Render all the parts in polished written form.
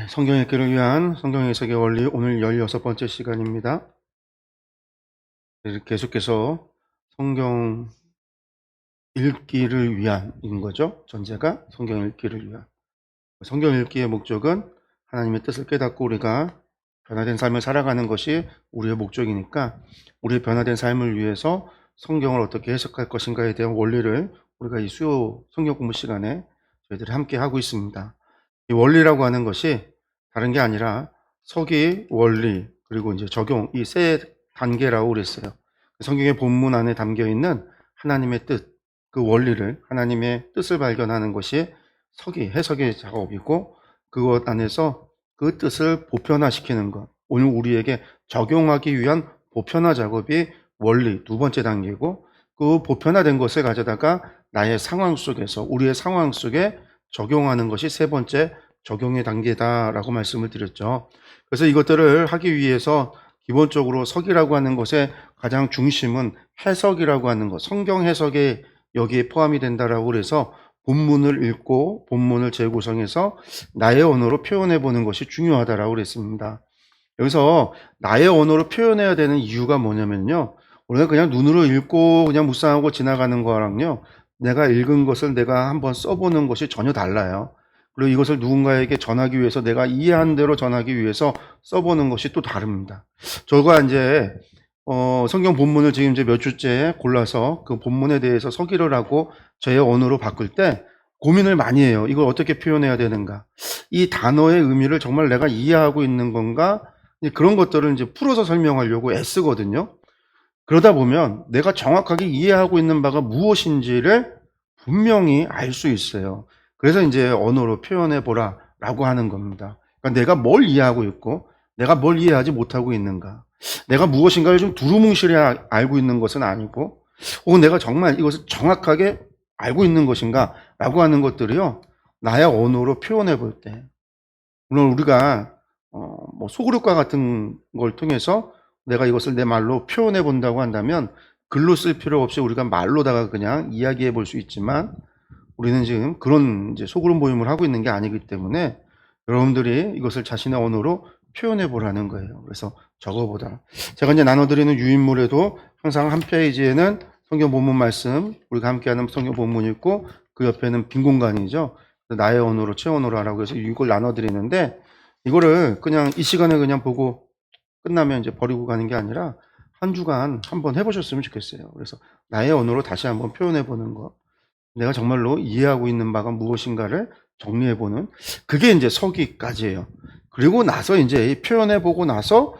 성경 읽기를 위한 성경 해석의 원리 오늘 16번째 시간입니다. 계속해서 성경 읽기를 위한인 거죠. 전제가 성경 읽기를 위한. 성경 읽기의 목적은 하나님의 뜻을 깨닫고 우리가 변화된 삶을 살아가는 것이 우리의 목적이니까 우리의 변화된 삶을 위해서 성경을 어떻게 해석할 것인가에 대한 원리를 우리가 이 수요 성경 공부 시간에 저희들이 함께 하고 있습니다. 이 원리라고 하는 것이 다른 게 아니라 서기, 원리, 그리고 이제 적용, 이 세 단계라고 그랬어요. 성경의 본문 안에 담겨 있는 하나님의 뜻, 그 원리를, 하나님의 뜻을 발견하는 것이 서기, 해석의 작업이고, 그것 안에서 그 뜻을 보편화시키는 것, 오늘 우리에게 적용하기 위한 보편화 작업이 원리, 두 번째 단계고, 그 보편화된 것을 가져다가 나의 상황 속에서, 우리의 상황 속에 적용하는 것이 세 번째 적용의 단계다라고 말씀을 드렸죠. 그래서 이것들을 하기 위해서 기본적으로 서기라고 하는 것의 가장 중심은 해석이라고 하는 것, 성경 해석에 여기에 포함이 된다라고 그래서 본문을 읽고 본문을 재구성해서 나의 언어로 표현해 보는 것이 중요하다라고 그랬습니다. 여기서 나의 언어로 표현해야 되는 이유가 뭐냐면요. 우리가 그냥 눈으로 읽고 그냥 묵상하고 지나가는 거랑요. 내가 읽은 것을 내가 한번 써보는 것이 전혀 달라요. 그리고 이것을 누군가에게 전하기 위해서 내가 이해한 대로 전하기 위해서 써보는 것이 또 다릅니다. 저가 이제 성경 본문을 지금 이제 몇 주째 골라서 그 본문에 대해서 서기를 하고 저의 언어로 바꿀 때 고민을 많이 해요. 이걸 어떻게 표현해야 되는가? 이 단어의 의미를 정말 내가 이해하고 있는 건가? 그런 것들을 이제 풀어서 설명하려고 애쓰거든요. 그러다 보면 내가 정확하게 이해하고 있는 바가 무엇인지를 분명히 알 수 있어요. 그래서 이제 언어로 표현해 보라 라고 하는 겁니다. 그러니까 내가 뭘 이해하고 있고 내가 뭘 이해하지 못하고 있는가, 내가 무엇인가를 좀 두루뭉실해 알고 있는 것은 아니고, 혹은 내가 정말 이것을 정확하게 알고 있는 것인가 라고 하는 것들이요, 나의 언어로 표현해 볼 때, 물론 우리가 뭐 소그룹과 같은 걸 통해서 내가 이것을 내 말로 표현해 본다고 한다면 글로 쓸 필요 없이 우리가 말로다가 그냥 이야기해 볼 수 있지만, 우리는 지금 그런 이제 소그룹 모임을 하고 있는 게 아니기 때문에 여러분들이 이것을 자신의 언어로 표현해 보라는 거예요. 그래서 적어보다. 제가 이제 나눠드리는 유인물에도 항상 한 페이지에는 성경 본문 말씀, 우리가 함께하는 성경 본문이 있고 그 옆에는 빈 공간이죠. 나의 언어로 채워놓으라고 해서 이걸 나눠드리는데, 이거를 그냥 이 시간에 그냥 보고 끝나면 이제 버리고 가는 게 아니라 한 주간 한번 해보셨으면 좋겠어요. 그래서 나의 언어로 다시 한번 표현해 보는 거, 내가 정말로 이해하고 있는 바가 무엇인가를 정리해 보는, 그게 이제 서기까지예요. 그리고 나서 이제 표현해 보고 나서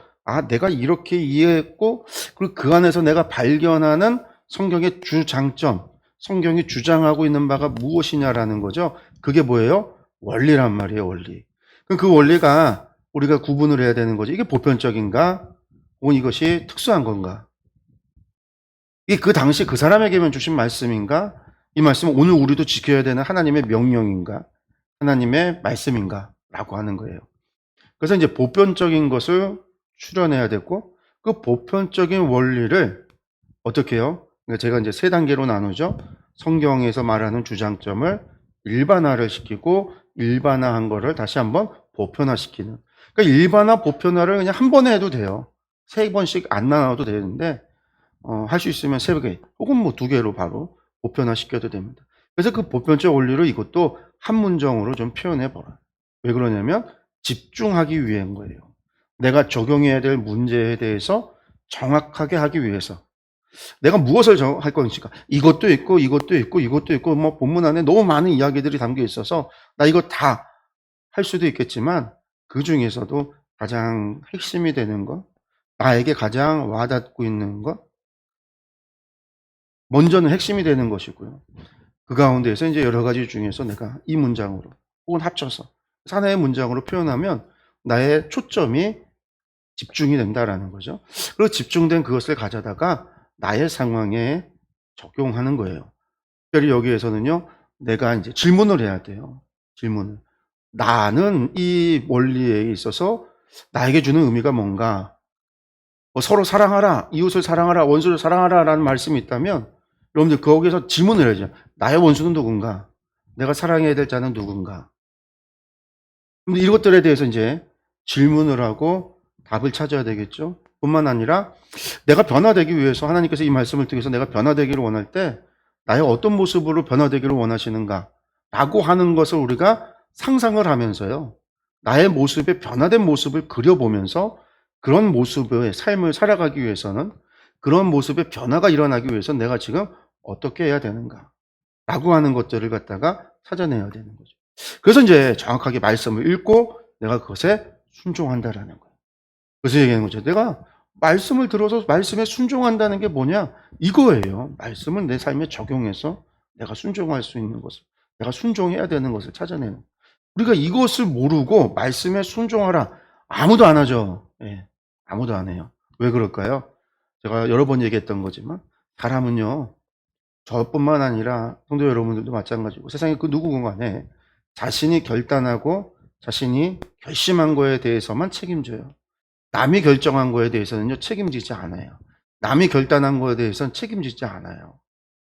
내가 이렇게 이해했고, 그리고 그 안에서 내가 발견하는 성경의 주장점, 성경이 주장하고 있는 바가 무엇이냐라는 거죠. 그게 뭐예요? 원리란 말이에요, 원리. 그 원리가 우리가 구분을 해야 되는 거죠. 이게 보편적인가? 혹은 이것이 특수한 건가? 이게 그 당시 그 사람에게만 주신 말씀인가? 이 말씀은 오늘 우리도 지켜야 되는 하나님의 명령인가? 하나님의 말씀인가? 라고 하는 거예요. 그래서 이제 보편적인 것을 추려내야 되고, 그 보편적인 원리를 어떻게 해요? 그러니까 제가 이제 세 단계로 나누죠. 성경에서 말하는 주장점을 일반화를 시키고, 일반화한 거를 다시 한번 보편화시키는. 그러니까 일반화, 보편화를 그냥 한 번에 해도 돼요. 세 번씩 안 나눠도 되는데, 할 수 있으면 세 개, 혹은 뭐 두 개로 바로 보편화시켜도 됩니다. 그래서 그 보편적 원리를 이것도 한 문장으로 좀 표현해 보라. 왜 그러냐면 집중하기 위한 거예요. 내가 적용해야 될 문제에 대해서 정확하게 하기 위해서. 내가 무엇을 할 것인가? 이것도 있고 이것도 있고 이것도 있고, 뭐 본문 안에 너무 많은 이야기들이 담겨 있어서 나 이거 다 할 수도 있겠지만, 그 중에서도 가장 핵심이 되는 것, 나에게 가장 와닿고 있는 것, 먼저는 핵심이 되는 것이고요. 그 가운데에서 이제 여러 가지 중에서 내가 이 문장으로 혹은 합쳐서 하나의 문장으로 표현하면 나의 초점이 집중이 된다라는 거죠. 그리고 집중된 그것을 가져다가 나의 상황에 적용하는 거예요. 특별히 여기에서는요, 내가 이제 질문을 해야 돼요. 질문을. 나는 이 원리에 있어서 나에게 주는 의미가 뭔가? 서로 사랑하라, 이웃을 사랑하라, 원수를 사랑하라 라는 말씀이 있다면 여러분들 거기서 질문을 해야죠. 나의 원수는 누군가? 내가 사랑해야 될 자는 누군가? 근데 이것들에 대해서 이제 질문을 하고 답을 찾아야 되겠죠. 뿐만 아니라 내가 변화되기 위해서 하나님께서 이 말씀을 통해서 내가 변화되기를 원할 때 나의 어떤 모습으로 변화되기를 원하시는가 라고 하는 것을 우리가 상상을 하면서요. 나의 모습의 변화된 모습을 그려보면서 그런 모습의 삶을 살아가기 위해서는 그런 모습의 변화가 일어나기 위해서 내가 지금 어떻게 해야 되는가 라고 하는 것들을 갖다가 찾아내야 되는 거죠. 그래서 이제 정확하게 말씀을 읽고 내가 그것에 순종한다라는 거예요. 그래서 얘기하는 거죠. 내가 말씀을 들어서 말씀에 순종한다는 게 뭐냐? 이거예요. 말씀을 내 삶에 적용해서 내가 순종할 수 있는 것을, 내가 순종해야 되는 것을 찾아내는. 우리가 이것을 모르고 말씀에 순종하라. 아무도 안 하죠. 예, 아무도 안 해요. 왜 그럴까요? 제가 여러 번 얘기했던 거지만 사람은요. 저뿐만 아니라 성도 여러분들도 마찬가지고 세상에 그 누구건 간에 자신이 결단하고 자신이 결심한 거에 대해서만 책임져요. 남이 결정한 거에 대해서는요, 책임지지 않아요. 남이 결단한 거에 대해서는 책임지지 않아요.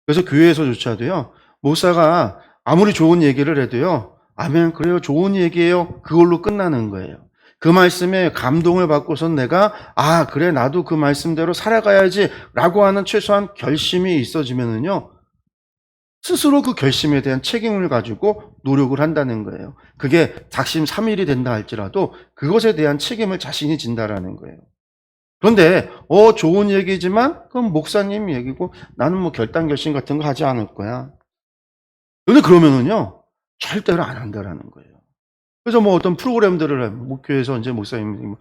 그래서 교회에서조차도요, 목사가 아무리 좋은 얘기를 해도요, 아멘, 그래요, 좋은 얘기예요. 그걸로 끝나는 거예요. 그 말씀에 감동을 받고선 내가, 아, 그래, 나도 그 말씀대로 살아가야지, 라고 하는 최소한 결심이 있어지면은요, 스스로 그 결심에 대한 책임을 가지고 노력을 한다는 거예요. 그게 작심삼일이 된다 할지라도 그것에 대한 책임을 자신이 진다라는 거예요. 그런데 좋은 얘기지만 그건 목사님 얘기고 나는 뭐 결단 결심 같은 거 하지 않을 거야. 근데 그러면은요 절대로 안 한다라는 거예요. 그래서 뭐 어떤 프로그램들을 목교에서 이제 목사님이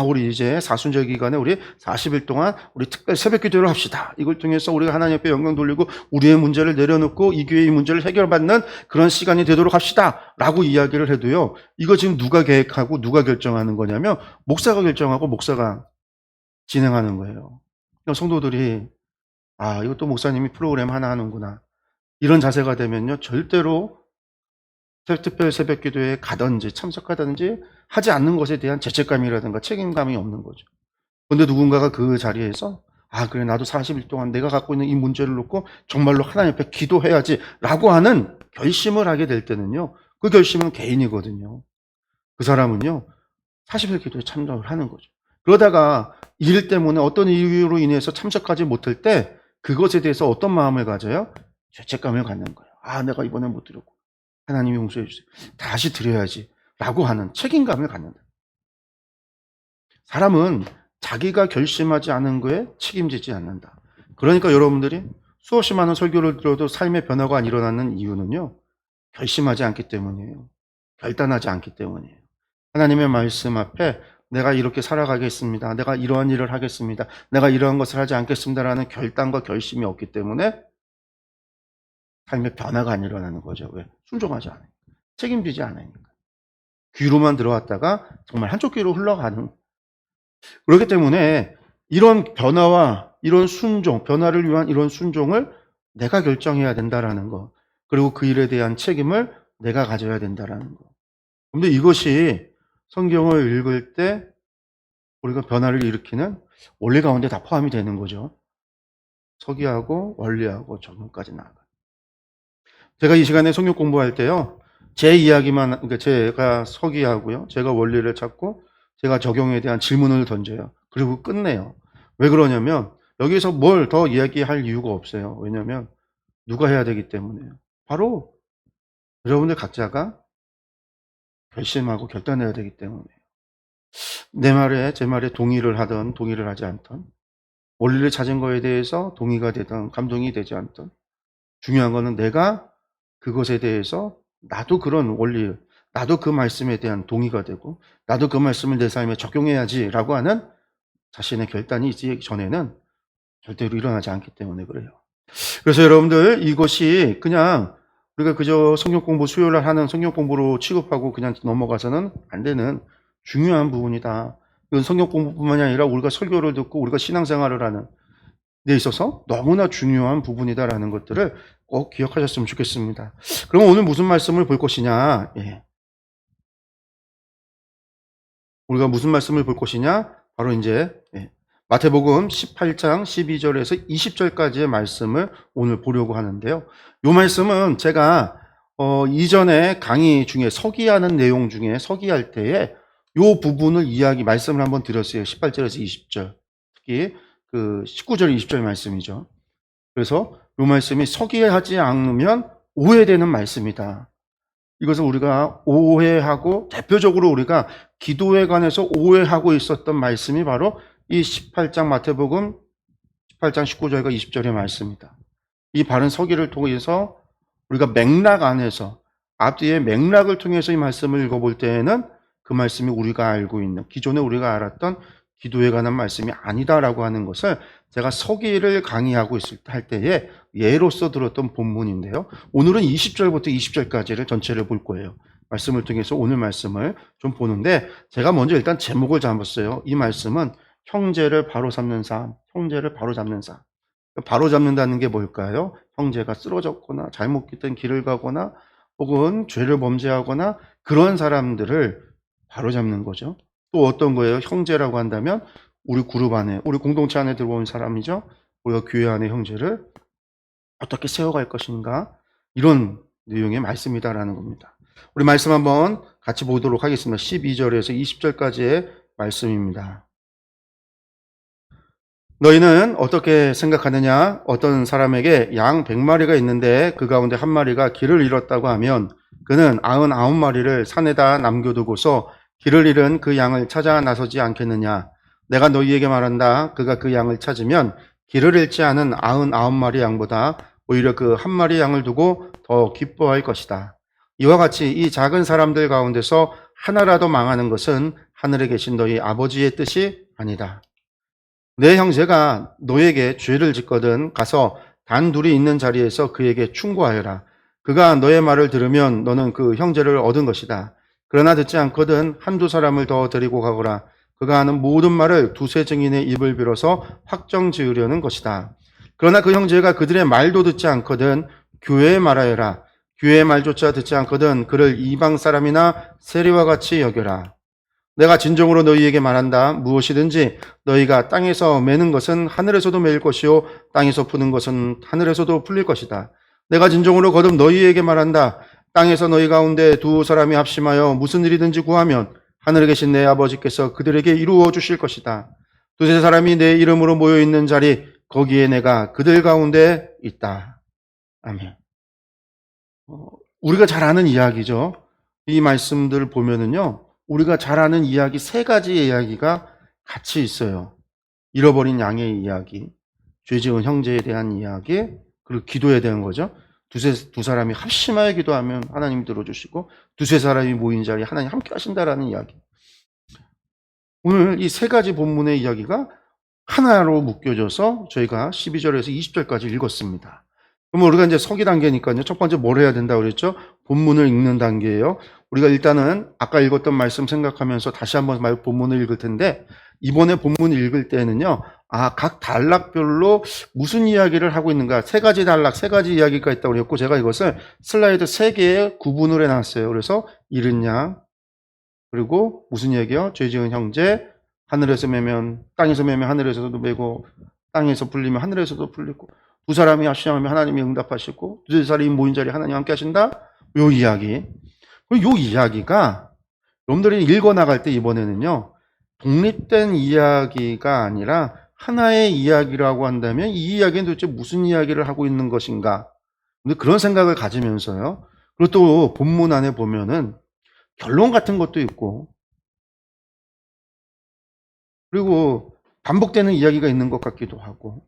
우리 이제 사순절 기간에 우리 40일 동안 우리 특별 새벽 기도를 합시다. 이걸 통해서 우리가 하나님 앞에 영광 돌리고 우리의 문제를 내려놓고 이 교회의 문제를 해결받는 그런 시간이 되도록 합시다. 라고 이야기를 해도요. 이거 지금 누가 계획하고 누가 결정하는 거냐면 목사가 결정하고 목사가 진행하는 거예요. 성도들이 이것도 목사님이 프로그램 하나 하는구나. 이런 자세가 되면요. 절대로 특별 새벽 기도에 가든지 참석하든지 하지 않는 것에 대한 죄책감이라든가 책임감이 없는 거죠. 그런데 누군가가 그 자리에서 그래 나도 40일 동안 내가 갖고 있는 이 문제를 놓고 정말로 하나님 앞에 기도해야지 라고 하는 결심을 하게 될 때는요. 그 결심은 개인이거든요. 그 사람은요. 40일 기도에 참석을 하는 거죠. 그러다가 일 때문에 어떤 이유로 인해서 참석하지 못할 때 그것에 대해서 어떤 마음을 가져요? 죄책감을 갖는 거예요. 내가 이번에 못 드렸고 하나님이 용서해 주세요. 다시 드려야지 라고 하는 책임감을 갖는다. 사람은 자기가 결심하지 않은 거에 책임지지 않는다. 그러니까 여러분들이 수없이 많은 설교를 들어도 삶의 변화가 안 일어나는 이유는요. 결심하지 않기 때문이에요. 결단하지 않기 때문이에요. 하나님의 말씀 앞에 내가 이렇게 살아가겠습니다. 내가 이러한 일을 하겠습니다. 내가 이러한 것을 하지 않겠습니다라는 결단과 결심이 없기 때문에 삶의 변화가 안 일어나는 거죠. 왜? 순종하지 않아요. 책임지지 않으니까. 귀로만 들어왔다가 정말 한쪽 귀로 흘러가는. 그렇기 때문에 이런 변화와 이런 순종, 변화를 위한 이런 순종을 내가 결정해야 된다라는 거. 그리고 그 일에 대한 책임을 내가 가져야 된다라는 거. 근데 이것이 성경을 읽을 때 우리가 변화를 일으키는 원리 가운데 다 포함이 되는 거죠. 서기하고 원리하고 적용까지 나아가요. 제가 이 시간에 성경 공부할 때요. 제 이야기만, 그러니까 제가 서기하고요. 제가 원리를 찾고 제가 적용에 대한 질문을 던져요. 그리고 끝내요. 왜 그러냐면 여기서 뭘 더 이야기할 이유가 없어요. 왜냐면 누가 해야 되기 때문에요. 바로 여러분들 각자가 결심하고 결단해야 되기 때문에요. 내 말에 제 말에 동의를 하든 동의를 하지 않든 원리를 찾은 거에 대해서 동의가 되든 감동이 되지 않든 중요한 거는 내가 그것에 대해서 나도 그런 원리, 나도 그 말씀에 대한 동의가 되고 나도 그 말씀을 내 삶에 적용해야지라고 하는 자신의 결단이 있기 전에는 절대로 일어나지 않기 때문에 그래요. 그래서 여러분들 이것이 그냥 우리가 그저 성경 공부 수요일 하는 성경 공부로 취급하고 그냥 넘어가서는 안 되는 중요한 부분이다. 이건 성경 공부뿐만이 아니라 우리가 설교를 듣고 우리가 신앙생활을 하는 데 있어서 너무나 중요한 부분이다라는 것들을 꼭 기억하셨으면 좋겠습니다. 그럼 오늘 무슨 말씀을 볼 것이냐? 우리가 무슨 말씀을 볼 것이냐? 바로 이제 마태복음 18장 12절에서 20절까지의 말씀을 오늘 보려고 하는데요. 이 말씀은 제가 이전에 강의 중에 서기하는 내용 중에 서기할 때에 요 부분을 말씀을 한번 드렸어요. 18절에서 20절. 특히 그 19절, 20절 말씀이죠. 그래서 요 말씀이 서기하지 않으면 오해되는 말씀이다. 이것을 우리가 오해하고, 대표적으로 우리가 기도에 관해서 오해하고 있었던 말씀이 바로 이 18장 마태복음 18장 19절과 20절의 말씀이다. 이 바른 서기를 통해서 우리가 맥락 안에서, 앞뒤의 맥락을 통해서 이 말씀을 읽어볼 때에는 그 말씀이 우리가 알고 있는, 기존에 우리가 알았던 기도에 관한 말씀이 아니다라고 하는 것을 제가 서기를 강의하고 할 때에 예로서 들었던 본문인데요. 오늘은 20절부터 20절까지를 전체를 볼 거예요. 말씀을 통해서 오늘 말씀을 좀 보는데, 제가 먼저 일단 제목을 잡았어요. 이 말씀은 형제를 바로잡는 삶, 형제를 바로잡는 삶. 바로잡는다는 게 뭘까요? 형제가 쓰러졌거나 잘못된 길을 가거나 혹은 죄를 범죄하거나 그런 사람들을 바로잡는 거죠. 또 어떤 거예요? 형제라고 한다면 우리 그룹 안에, 우리 공동체 안에 들어온 사람이죠. 우리가 교회 안에 형제를 어떻게 세워갈 것인가, 이런 내용의 말씀이다라는 겁니다. 우리 말씀 한번 같이 보도록 하겠습니다. 12절에서 20절까지의 말씀입니다. 너희는 어떻게 생각하느냐? 어떤 사람에게 양 100마리가 있는데 그 가운데 한 마리가 길을 잃었다고 하면 그는 99마리를 산에다 남겨두고서 길을 잃은 그 양을 찾아 나서지 않겠느냐? 내가 너희에게 말한다. 그가 그 양을 찾으면 길을 잃지 않은 99마리 양보다 오히려 그 한 마리 양을 두고 더 기뻐할 것이다. 이와 같이 이 작은 사람들 가운데서 하나라도 망하는 것은 하늘에 계신 너희 아버지의 뜻이 아니다. 내 형제가 너에게 죄를 짓거든 가서 단둘이 있는 자리에서 그에게 충고하여라. 그가 너의 말을 들으면 너는 그 형제를 얻은 것이다. 그러나 듣지 않거든 한두 사람을 더 데리고 가거라. 그가 하는 모든 말을 두세 증인의 입을 빌어서 확정 지으려는 것이다. 그러나 그 형제가 그들의 말도 듣지 않거든 교회에 말하여라. 교회의 말조차 듣지 않거든 그를 이방 사람이나 세리와 같이 여겨라. 내가 진정으로 너희에게 말한다. 무엇이든지 너희가 땅에서 매는 것은 하늘에서도 매일 것이요 땅에서 푸는 것은 하늘에서도 풀릴 것이다. 내가 진정으로 거듭 너희에게 말한다. 땅에서 너희 가운데 두 사람이 합심하여 무슨 일이든지 구하면 하늘에 계신 내 아버지께서 그들에게 이루어 주실 것이다. 두세 사람이 내 이름으로 모여 있는 자리, 거기에 내가 그들 가운데 있다. 아멘. 우리가 잘 아는 이야기죠. 이 말씀들을 보면은요, 우리가 잘 아는 이야기, 세 가지의 이야기가 같이 있어요. 잃어버린 양의 이야기, 죄 지은 형제에 대한 이야기, 그리고 기도에 대한 거죠. 두 사람이 합심하여 기도하면 하나님이 들어주시고, 두세 사람이 모인 자리에 하나님 함께 하신다라는 이야기. 오늘 이 세 가지 본문의 이야기가 하나로 묶여져서 저희가 12절에서 20절까지 읽었습니다. 그럼 우리가 이제 서기 단계니까요. 첫 번째 뭘 해야 된다고 그랬죠? 본문을 읽는 단계예요. 우리가 일단은 아까 읽었던 말씀 생각하면서 다시 한번 본문을 읽을 텐데, 이번에 본문을 읽을 때는요, 각 단락별로 무슨 이야기를 하고 있는가, 세 가지 단락, 세 가지 이야기가 있다고 그랬고, 제가 이것을 슬라이드 3개에 구분을 해놨어요. 그래서 잃은 양, 그리고 무슨 얘기요? 죄 지은 형제, 하늘에서 매면, 땅에서 매면 하늘에서도 매고, 땅에서 풀리면 하늘에서도 풀리고, 두 사람이 합심하면 하나님이 응답하시고, 두세 사람이 모인 자리에 하나님 함께 하신다? 요 이야기. 요 이야기가 여러분들이 읽어나갈 때 이번에는요, 독립된 이야기가 아니라 하나의 이야기라고 한다면 이 이야기는 도대체 무슨 이야기를 하고 있는 것인가? 근데 그런 생각을 가지면서요, 그리고 또 본문 안에 보면은 결론 같은 것도 있고, 그리고 반복되는 이야기가 있는 것 같기도 하고,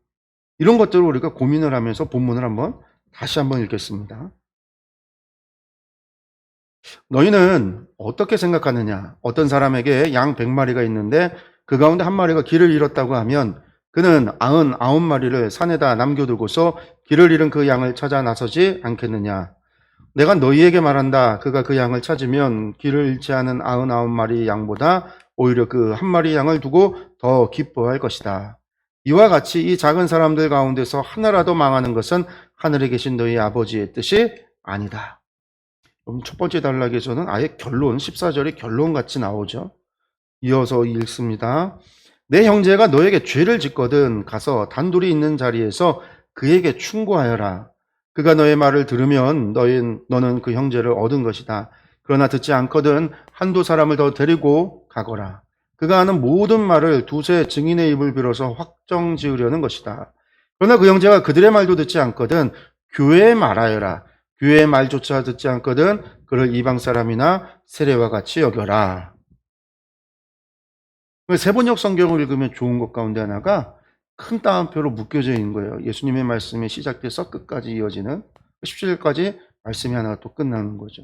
이런 것들을 우리가 고민을 하면서 본문을 다시 한번 읽겠습니다. 너희는 어떻게 생각하느냐? 어떤 사람에게 양 100마리가 있는데 그 가운데 한 마리가 길을 잃었다고 하면 그는 99마리를 산에다 남겨두고서 길을 잃은 그 양을 찾아 나서지 않겠느냐? 내가 너희에게 말한다. 그가 그 양을 찾으면 길을 잃지 않은 99마리 양보다 오히려 그 한 마리 양을 두고 더 기뻐할 것이다. 이와 같이 이 작은 사람들 가운데서 하나라도 망하는 것은 하늘에 계신 너희 아버지의 뜻이 아니다. 그럼 첫 번째 단락에서는 아예 결론, 14절이 결론같이 나오죠. 이어서 읽습니다. 내 형제가 너에게 죄를 짓거든 가서 단둘이 있는 자리에서 그에게 충고하여라. 그가 너의 말을 들으면 너는 그 형제를 얻은 것이다. 그러나 듣지 않거든 한두 사람을 더 데리고 가거라. 그가 하는 모든 말을 두세 증인의 입을 빌어서 확정 지으려는 것이다. 그러나 그 형제가 그들의 말도 듣지 않거든 교회에 말하여라. 교회의 말조차 듣지 않거든 그를 이방 사람이나 세례와 같이 여겨라. 세번역 성경을 읽으면 좋은 것 가운데 하나가 큰 따옴표로 묶여져 있는 거예요. 예수님의 말씀이 시작돼서 끝까지 이어지는 17절까지 말씀이 하나가 또 끝나는 거죠.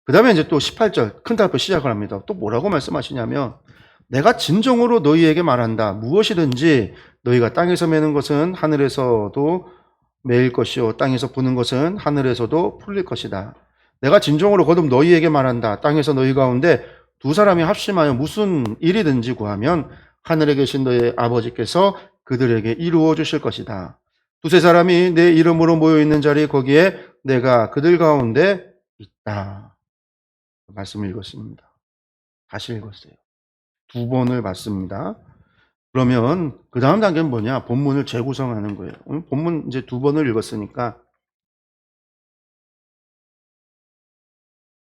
그 다음에 이제 또 18절 큰 따옴표 시작을 합니다. 또 뭐라고 말씀하시냐면 내가 진정으로 너희에게 말한다. 무엇이든지 너희가 땅에서 매는 것은 하늘에서도 매일 것이요 땅에서 부는 것은 하늘에서도 풀릴 것이다. 내가 진정으로 거듭 너희에게 말한다. 땅에서 너희 가운데 두 사람이 합심하여 무슨 일이든지 구하면 하늘에 계신 너희 아버지께서 그들에게 이루어 주실 것이다. 두세 사람이 내 이름으로 모여 있는 자리 거기에 내가 그들 가운데 있다. 말씀을 읽었습니다. 다시 읽었어요. 두 번을 봤습니다. 그러면 그 다음 단계는 뭐냐? 본문을 재구성하는 거예요. 오늘 본문 이제 두 번을 읽었으니까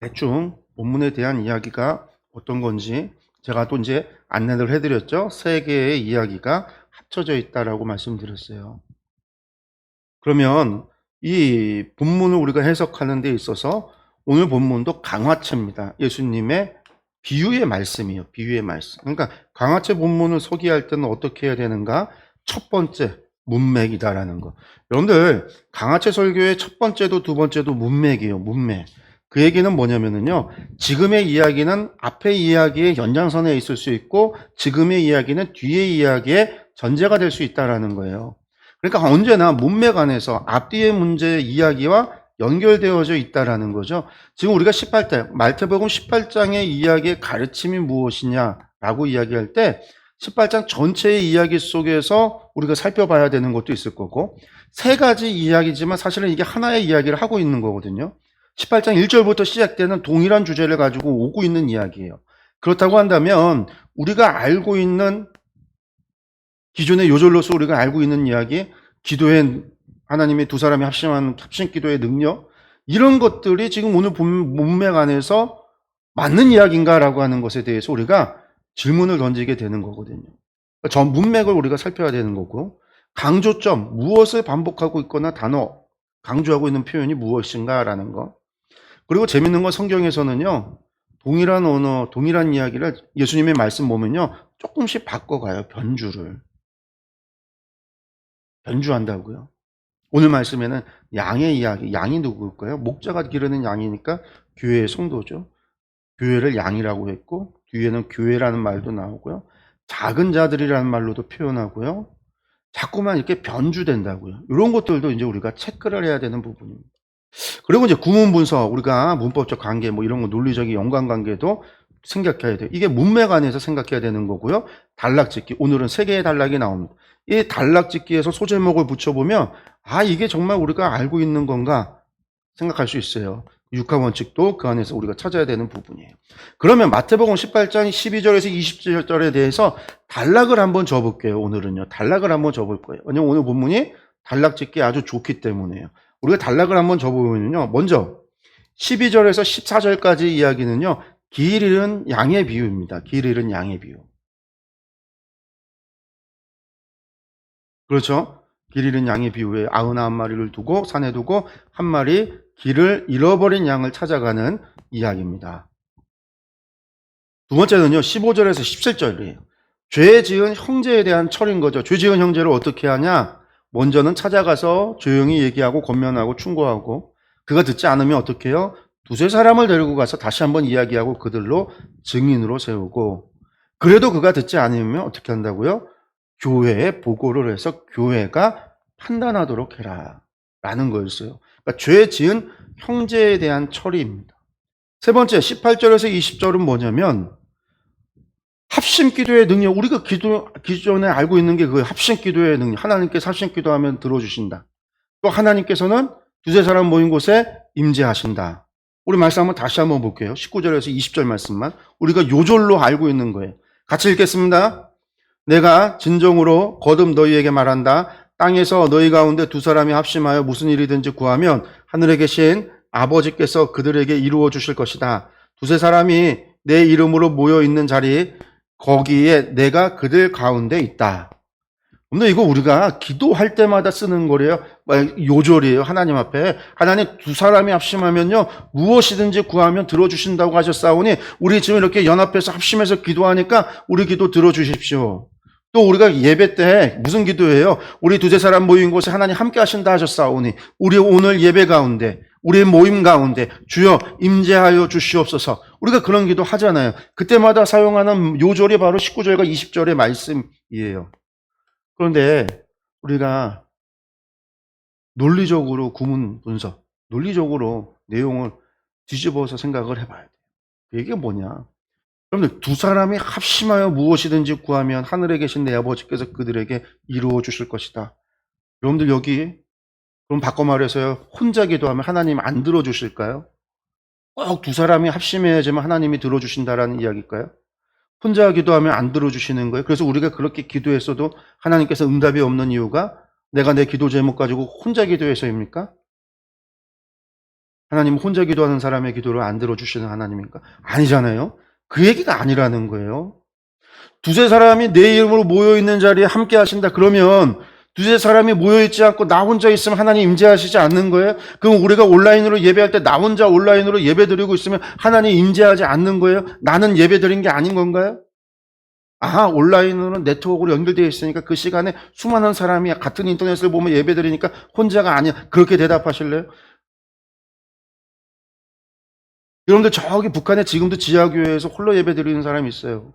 대충 본문에 대한 이야기가 어떤 건지 제가 또 이제 안내를 해드렸죠. 세 개의 이야기가 합쳐져 있다라고 말씀드렸어요. 그러면 이 본문을 우리가 해석하는 데 있어서 오늘 본문도 강화체입니다. 예수님의 비유의 말씀이에요. 비유의 말씀. 그러니까 강화체 본문을 소개할 때는 어떻게 해야 되는가? 첫 번째, 문맥이다라는 거. 여러분들 강화체 설교의 첫 번째도 두 번째도 문맥이에요. 문맥. 그 얘기는 뭐냐면요. 지금의 이야기는 앞의 이야기의 연장선에 있을 수 있고 지금의 이야기는 뒤의 이야기의 전제가 될 수 있다라는 거예요. 그러니까 언제나 문맥 안에서 앞뒤의 문제의 이야기와 연결되어져 있다라는 거죠. 지금 우리가 18장, 마태복음 18장의 이야기의 가르침이 무엇이냐라고 이야기할 때 18장 전체의 이야기 속에서 우리가 살펴봐야 되는 것도 있을 거고 세 가지 이야기지만 사실은 이게 하나의 이야기를 하고 있는 거거든요. 18장 1절부터 시작되는 동일한 주제를 가지고 오고 있는 이야기예요. 그렇다고 한다면 우리가 알고 있는 기존의 요절로서 우리가 알고 있는 이야기, 기도의 하나님의 두 사람이 합심 기도의 능력 이런 것들이 지금 오늘 문맥 안에서 맞는 이야기인가라고 하는 것에 대해서 우리가 질문을 던지게 되는 거거든요. 전 문맥을 우리가 살펴야 되는 거고 강조점, 무엇을 반복하고 있거나 단어, 강조하고 있는 표현이 무엇인가라는 거. 그리고 재밌는 건 성경에서는요. 동일한 언어, 동일한 이야기를 예수님의 말씀 보면요. 조금씩 바꿔가요. 변주한다고요. 오늘 말씀에는 양의 이야기, 양이 누구일까요? 목자가 기르는 양이니까 교회의 성도죠. 교회를 양이라고 했고 뒤에는 교회라는 말도 나오고요. 작은 자들이라는 말로도 표현하고요. 자꾸만 이렇게 변주된다고요. 이런 것들도 이제 우리가 체크를 해야 되는 부분입니다. 그리고 이제 구문 분석, 우리가 문법적 관계, 뭐 이런 거 논리적인 연관관계도 생각해야 돼요. 이게 문맥 안에서 생각해야 되는 거고요. 단락짓기, 오늘은 세 개의 단락이 나옵니다. 이 단락짓기에서 소제목을 붙여보면 아 이게 정말 우리가 알고 있는 건가 생각할 수 있어요. 육하 원칙도 그 안에서 우리가 찾아야 되는 부분이에요. 그러면 마태복음 18장 12절에서 27절에 대해서 단락을 한번 줘볼게요. 오늘은요. 단락을 한번 줘볼 거예요. 왜냐면 오늘 본문이 단락짓기 아주 좋기 때문에요. 우리가 단락을 한번 줘보면요. 먼저 12절에서 14절까지 이야기는요. 길 잃은 양의 비유입니다. 길 잃은 양의 비유. 그렇죠? 길 잃은 양의 비유에 99마리를 두고 산에 두고 한 마리 길을 잃어버린 양을 찾아가는 이야기입니다. 두 번째는요. 15절에서 17절이에요. 죄 지은 형제에 대한 철인 거죠. 죄 지은 형제를 어떻게 하냐? 먼저는 찾아가서 조용히 얘기하고 권면하고 충고하고 그가 듣지 않으면 어떻게 해요? 두세 사람을 데리고 가서 다시 한번 이야기하고 그들로 증인으로 세우고 그래도 그가 듣지 않으면 어떻게 한다고요? 교회에 보고를 해서 교회가 판단하도록 해라 라는 거였어요. 그러니까 죄 지은 형제에 대한 처리입니다. 세 번째 18절에서 20절은 뭐냐면 합심 기도의 능력, 우리가 기존에 알고 있는 게 그 합심 기도의 능력, 하나님께서 합심 기도하면 들어주신다. 또 하나님께서는 두세 사람 모인 곳에 임재하신다. 우리 말씀 한번 다시 한번 볼게요. 19절에서 20절 말씀만 우리가 요절로 알고 있는 거예요. 같이 읽겠습니다. 내가 진정으로 거듭 너희에게 말한다. 땅에서 너희 가운데 두 사람이 합심하여 무슨 일이든지 구하면 하늘에 계신 아버지께서 그들에게 이루어 주실 것이다. 두세 사람이 내 이름으로 모여 있는 자리, 거기에 내가 그들 가운데 있다. 근데 이거 우리가 기도할 때마다 쓰는 거래요. 요절이에요. 하나님 앞에. 하나님 두 사람이 합심하면요. 무엇이든지 구하면 들어주신다고 하셨사오니 우리 지금 이렇게 연합해서 합심해서 기도하니까 우리 기도 들어주십시오. 또 우리가 예배 때 무슨 기도예요? 우리 두세 사람 모인 곳에 하나님 함께 하신다 하셨사오니 우리 오늘 예배 가운데 우리의 모임 가운데 주여 임재하여 주시옵소서. 우리가 그런 기도 하잖아요. 그때마다 사용하는 요절이 바로 19절과 20절의 말씀이에요. 그런데 우리가 논리적으로 구문 분석, 논리적으로 내용을 뒤집어서 생각을 해봐야 돼요. 이게 뭐냐? 여러분들 두 사람이 합심하여 무엇이든지 구하면 하늘에 계신 내 아버지께서 그들에게 이루어 주실 것이다. 여러분들 여기 그럼 바꿔 말해서요. 혼자 기도하면 하나님 안 들어주실까요? 꼭 두 사람이 합심해야지만 하나님이 들어주신다라는 이야기일까요? 혼자 기도하면 안 들어주시는 거예요. 그래서 우리가 그렇게 기도했어도 하나님께서 응답이 없는 이유가 내가 내 기도 제목 가지고 혼자 기도해서입니까? 하나님은 혼자 기도하는 사람의 기도를 안 들어주시는 하나님입니까? 아니잖아요. 그 얘기가 아니라는 거예요. 두세 사람이 내 이름으로 모여있는 자리에 함께 하신다. 그러면 두세 사람이 모여있지 않고 나 혼자 있으면 하나님 임재하시지 않는 거예요? 그럼 우리가 온라인으로 예배할 때 나 혼자 온라인으로 예배 드리고 있으면 하나님 임재하지 않는 거예요? 나는 예배 드린 게 아닌 건가요? 온라인으로는 네트워크로 연결되어 있으니까 그 시간에 수많은 사람이 같은 인터넷을 보면 예배 드리니까 혼자가 아니야. 그렇게 대답하실래요? 여러분들 저기 북한에 지금도 지하교회에서 홀로 예배 드리는 사람이 있어요.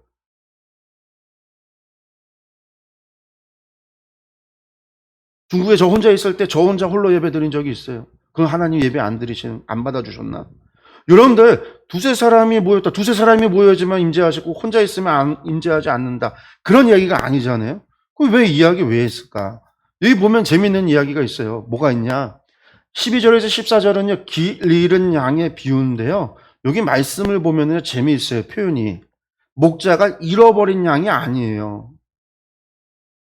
중국에 저 혼자 있을 때 저 혼자 홀로 예배 드린 적이 있어요. 그건 하나님 예배 안 받아주셨나? 여러분들 두세 사람이 모였다. 두세 사람이 모여야지만 임재하시고 혼자 있으면 임재하지 않는다. 그런 이야기가 아니잖아요. 그럼 왜 이야기 왜 했을까? 여기 보면 재밌는 이야기가 있어요. 뭐가 있냐? 12절에서 14절은요. 길 잃은 양의 비유인데요. 여기 말씀을 보면요. 재미있어요. 표현이. 목자가 잃어버린 양이 아니에요.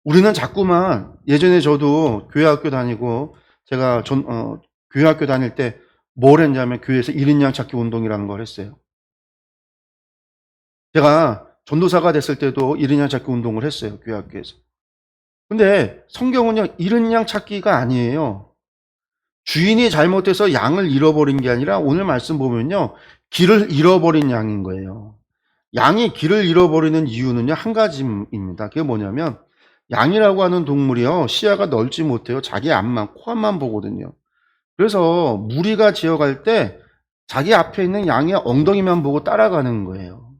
우리는 자꾸만 예전에 저도 교회 학교 다니고 제가 교회 학교 다닐 때 뭘 했냐면 교회에서 잃은 양 찾기 운동이라는 걸 했어요. 제가 전도사가 됐을 때도 잃은 양 찾기 운동을 했어요. 교회 학교에서. 근데 성경은요. 잃은 양 찾기가 아니에요. 주인이 잘못해서 양을 잃어버린 게 아니라 오늘 말씀 보면요. 길을 잃어버린 양인 거예요. 양이 길을 잃어버리는 이유는요. 한 가지입니다. 그게 뭐냐면 양이라고 하는 동물이요. 시야가 넓지 못해요. 자기 앞만, 코앞만 보거든요. 그래서 무리가 지어갈 때 자기 앞에 있는 양의 엉덩이만 보고 따라가는 거예요.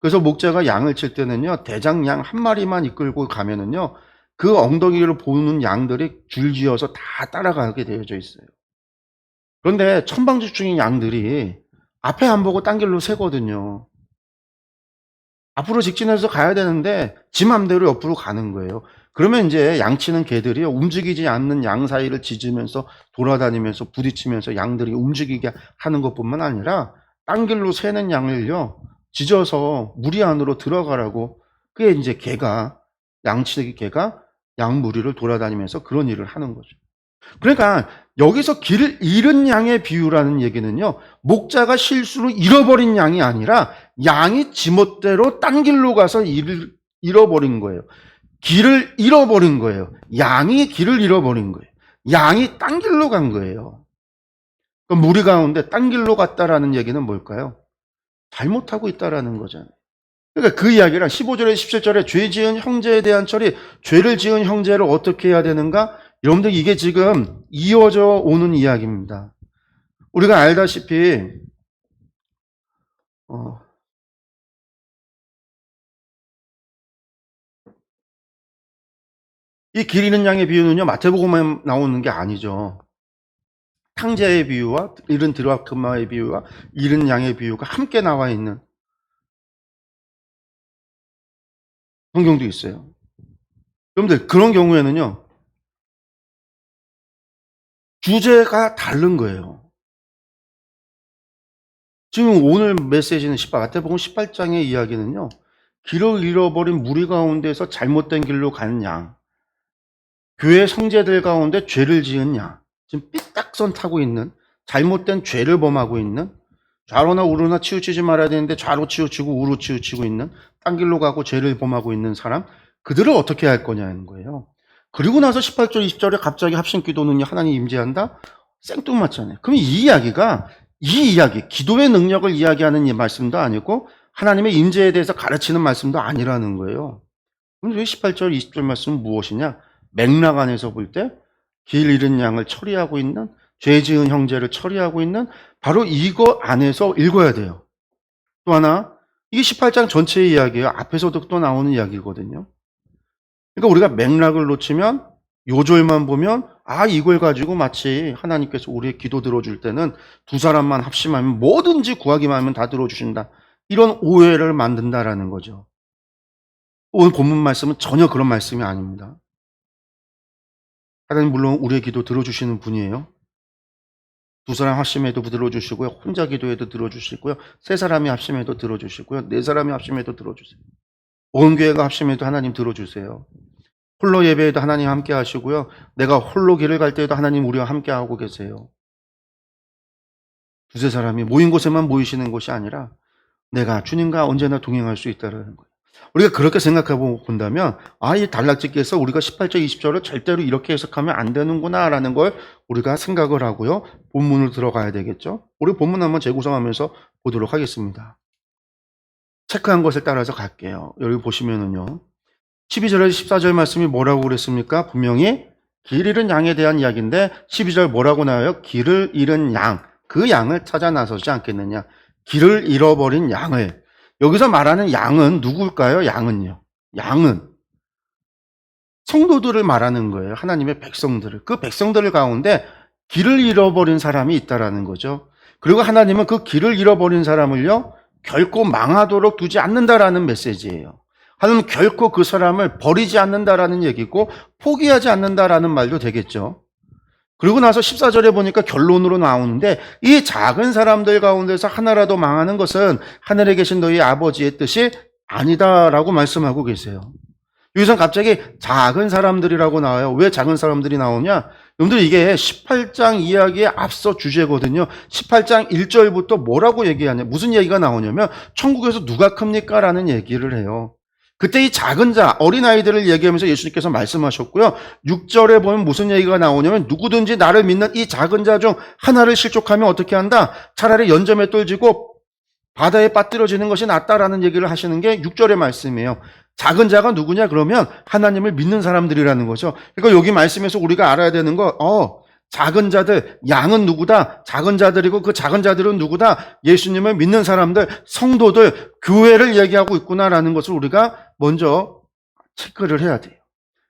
그래서 목자가 양을 칠 때는요. 대장 양 한 마리만 이끌고 가면은요. 그 엉덩이를 보는 양들이 줄지어서 다 따라가게 되어져 있어요. 그런데 천방지축인 양들이 앞에 안 보고 딴 길로 새거든요. 앞으로 직진해서 가야 되는데 지 맘대로 옆으로 가는 거예요. 그러면 이제 양치는 개들이 움직이지 않는 양 사이를 짖으면서 돌아다니면서 부딪히면서 양들이 움직이게 하는 것뿐만 아니라 딴 길로 새는 양을요 짖어서 무리 안으로 들어가라고. 그게 이제 양치기 개가 양 무리를 돌아다니면서 그런 일을 하는 거죠. 그러니까 여기서 길을 잃은 양의 비유라는 얘기는요. 목자가 실수로 잃어버린 양이 아니라 양이 지멋대로 딴 길로 가서 잃어버린 거예요. 길을 잃어버린 거예요. 양이 길을 잃어버린 거예요. 양이 딴 길로 간 거예요. 그럼 무리 가운데 딴 길로 갔다라는 얘기는 뭘까요? 잘못하고 있다라는 거잖아요. 그러니까 그 이야기랑 15절에 17절에 죄 지은 형제에 대한 처리, 죄를 지은 형제를 어떻게 해야 되는가? 여러분들 이게 지금 이어져 오는 이야기입니다. 우리가 알다시피 이 길 잃은 양의 비유는요 마태복음에 나오는 게 아니죠. 탕자의 비유와 잃은 드라크마의 비유와 잃은 양의 비유가 함께 나와 있는 성경도 있어요. 여러분들 그런 경우에는요 주제가 다른 거예요. 지금 오늘 메시지는 마태복음 18장의 이야기는요. 길을 잃어버린 무리 가운데서 잘못된 길로 가는 양. 교회 형제들 가운데 죄를 지은 양, 지금 삐딱선 타고 있는, 잘못된 죄를 범하고 있는, 좌로나 우로나 치우치지 말아야 되는데 좌로 치우치고 우로 치우치고 있는, 딴 길로 가고 죄를 범하고 있는 사람, 그들을 어떻게 할 거냐는 거예요. 그리고 나서 18절, 20절에 갑자기 합심기도는 하나님 임재한다? 생뚱맞잖아요. 그럼 이 이야기가, 이 이야기, 기도의 능력을 이야기하는 이 말씀도 아니고 하나님의 임재에 대해서 가르치는 말씀도 아니라는 거예요. 그럼 왜 18절, 20절 말씀은 무엇이냐? 맥락 안에서 볼 때 길 잃은 양을 처리하고 있는, 죄 지은 형제를 처리하고 있는 바로 이거 안에서 읽어야 돼요. 또 하나, 이게 18장 전체의 이야기예요. 앞에서도 또 나오는 이야기거든요. 그러니까 우리가 맥락을 놓치면 요절만 보면 이걸 가지고 마치 하나님께서 우리의 기도 들어줄 때는 두 사람만 합심하면 뭐든지 구하기만 하면 다 들어주신다. 이런 오해를 만든다라는 거죠. 오늘 본문 말씀은 전혀 그런 말씀이 아닙니다. 하나님 물론 우리의 기도 들어주시는 분이에요. 두 사람 합심해도 들어주시고요. 혼자 기도해도 들어주시고요. 세 사람이 합심해도 들어주시고요. 네 사람이 합심해도 들어주세요. 온 교회가 합심해도 하나님 들어주세요. 홀로 예배에도 하나님 함께 하시고요. 내가 홀로 길을 갈 때에도 하나님 우리와 함께 하고 계세요. 두세 사람이 모인 곳에만 모이시는 것이 아니라 내가 주님과 언제나 동행할 수 있다는 거예요. 우리가 그렇게 생각하고 본다면 이 단락집기에서 우리가 18절, 20절을 절대로 이렇게 해석하면 안 되는구나라는 걸 우리가 생각을 하고요. 본문을 들어가야 되겠죠. 우리 본문 한번 재구성하면서 보도록 하겠습니다. 체크한 것을 따라서 갈게요. 여기 보시면은요. 12절에서 14절 말씀이 뭐라고 그랬습니까? 분명히 길 잃은 양에 대한 이야기인데 12절 뭐라고 나와요? 길을 잃은 양, 그 양을 찾아 나서지 않겠느냐. 길을 잃어버린 양을. 여기서 말하는 양은 누굴까요? 양은요. 양은 성도들을 말하는 거예요. 하나님의 백성들을. 그 백성들 가운데 길을 잃어버린 사람이 있다라는 거죠. 그리고 하나님은 그 길을 잃어버린 사람을요, 결코 망하도록 두지 않는다라는 메시지예요. 하나님은 결코 그 사람을 버리지 않는다라는 얘기고 포기하지 않는다라는 말도 되겠죠. 그리고 나서 14절에 보니까 결론으로 나오는데 이 작은 사람들 가운데서 하나라도 망하는 것은 하늘에 계신 너희 아버지의 뜻이 아니다라고 말씀하고 계세요. 여기서 갑자기 작은 사람들이라고 나와요. 왜 작은 사람들이 나오냐? 여러분들 이게 18장 이야기의 앞서 주제거든요. 18장 1절부터 뭐라고 얘기하냐? 무슨 얘기가 나오냐면 천국에서 누가 큽니까? 라는 얘기를 해요. 그때 이 작은 자, 어린아이들을 얘기하면서 예수님께서 말씀하셨고요. 6절에 보면 무슨 얘기가 나오냐면 누구든지 나를 믿는 이 작은 자 중 하나를 실족하면 어떻게 한다? 차라리 연점에 떨어지고 바다에 빠뜨려지는 것이 낫다라는 얘기를 하시는 게 6절의 말씀이에요. 작은 자가 누구냐? 그러면 하나님을 믿는 사람들이라는 거죠. 그러니까 여기 말씀에서 우리가 알아야 되는 거, 작은 자들, 양은 누구다? 작은 자들이고 그 작은 자들은 누구다? 예수님을 믿는 사람들, 성도들, 교회를 얘기하고 있구나라는 것을 우리가 먼저 체크를 해야 돼요.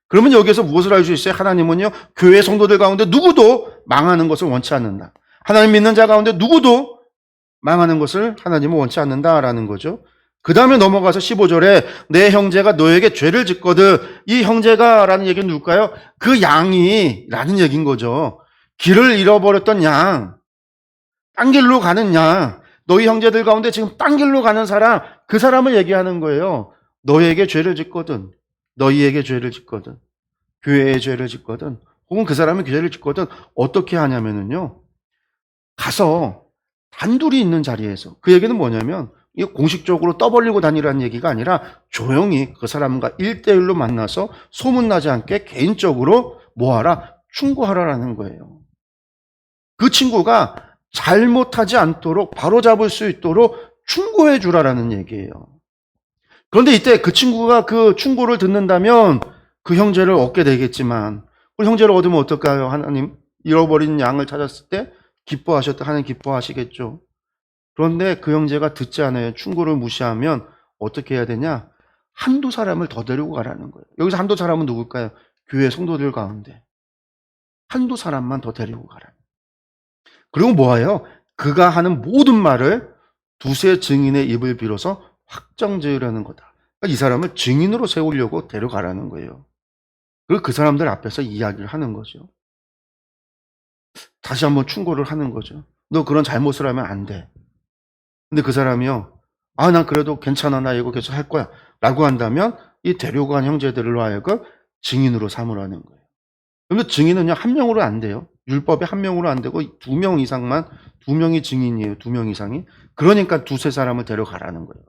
그러면 여기에서 무엇을 알 수 있어요? 하나님은요, 교회 성도들 가운데 누구도 망하는 것을 원치 않는다. 하나님 믿는 자 가운데 누구도 망하는 것을 하나님은 원치 않는다라는 거죠. 그 다음에 넘어가서 15절에 내 형제가 너에게 죄를 짓거든. 이 형제가 라는 얘기는 누굴까요? 그 양이 라는 얘기인 거죠. 길을 잃어버렸던 양, 딴 길로 가는 양, 너희 형제들 가운데 지금 딴 길로 가는 사람, 그 사람을 얘기하는 거예요. 너에게 죄를 짓거든, 너희에게 죄를 짓거든, 교회에 죄를 짓거든, 혹은 그 사람이 죄를 짓거든, 어떻게 하냐면요, 가서 단둘이 있는 자리에서, 그 얘기는 뭐냐면 이게 공식적으로 떠벌리고 다니라는 얘기가 아니라 조용히 그 사람과 1대1로 만나서 소문나지 않게 개인적으로 뭐하라? 충고하라라는 거예요. 그 친구가 잘못하지 않도록 바로잡을 수 있도록 충고해 주라라는 얘기예요. 그런데 이때 그 친구가 그 충고를 듣는다면 그 형제를 얻게 되겠지만, 그 형제를 얻으면 어떨까요? 하나님, 잃어버린 양을 찾았을 때 기뻐하셨다. 하나님 기뻐하시겠죠. 그런데 그 형제가 듣지 않아요. 충고를 무시하면 어떻게 해야 되냐? 한두 사람을 더 데리고 가라는 거예요. 여기서 한두 사람은 누굴까요? 교회 성도들 가운데 한두 사람만 더 데리고 가라. 그리고 뭐예요? 그가 하는 모든 말을 두세 증인의 입을 빌어서 확정지으려는 거다. 그러니까 이 사람을 증인으로 세우려고 데려가라는 거예요. 그리고 그 사람들 앞에서 이야기를 하는 거죠. 다시 한번 충고를 하는 거죠. 너 그런 잘못을 하면 안 돼. 근데 그 사람이요, 난 그래도 괜찮아, 나 이거 계속 할 거야 라고 한다면 이 데려간 형제들로 하여금 증인으로 삼으라는 거예요. 그런데 증인은요, 한 명으로 안 돼요. 율법에 한 명으로 안 되고 두 명 이상만, 두 명이 증인이에요. 두 명 이상이. 그러니까 두세 사람을 데려가라는 거예요.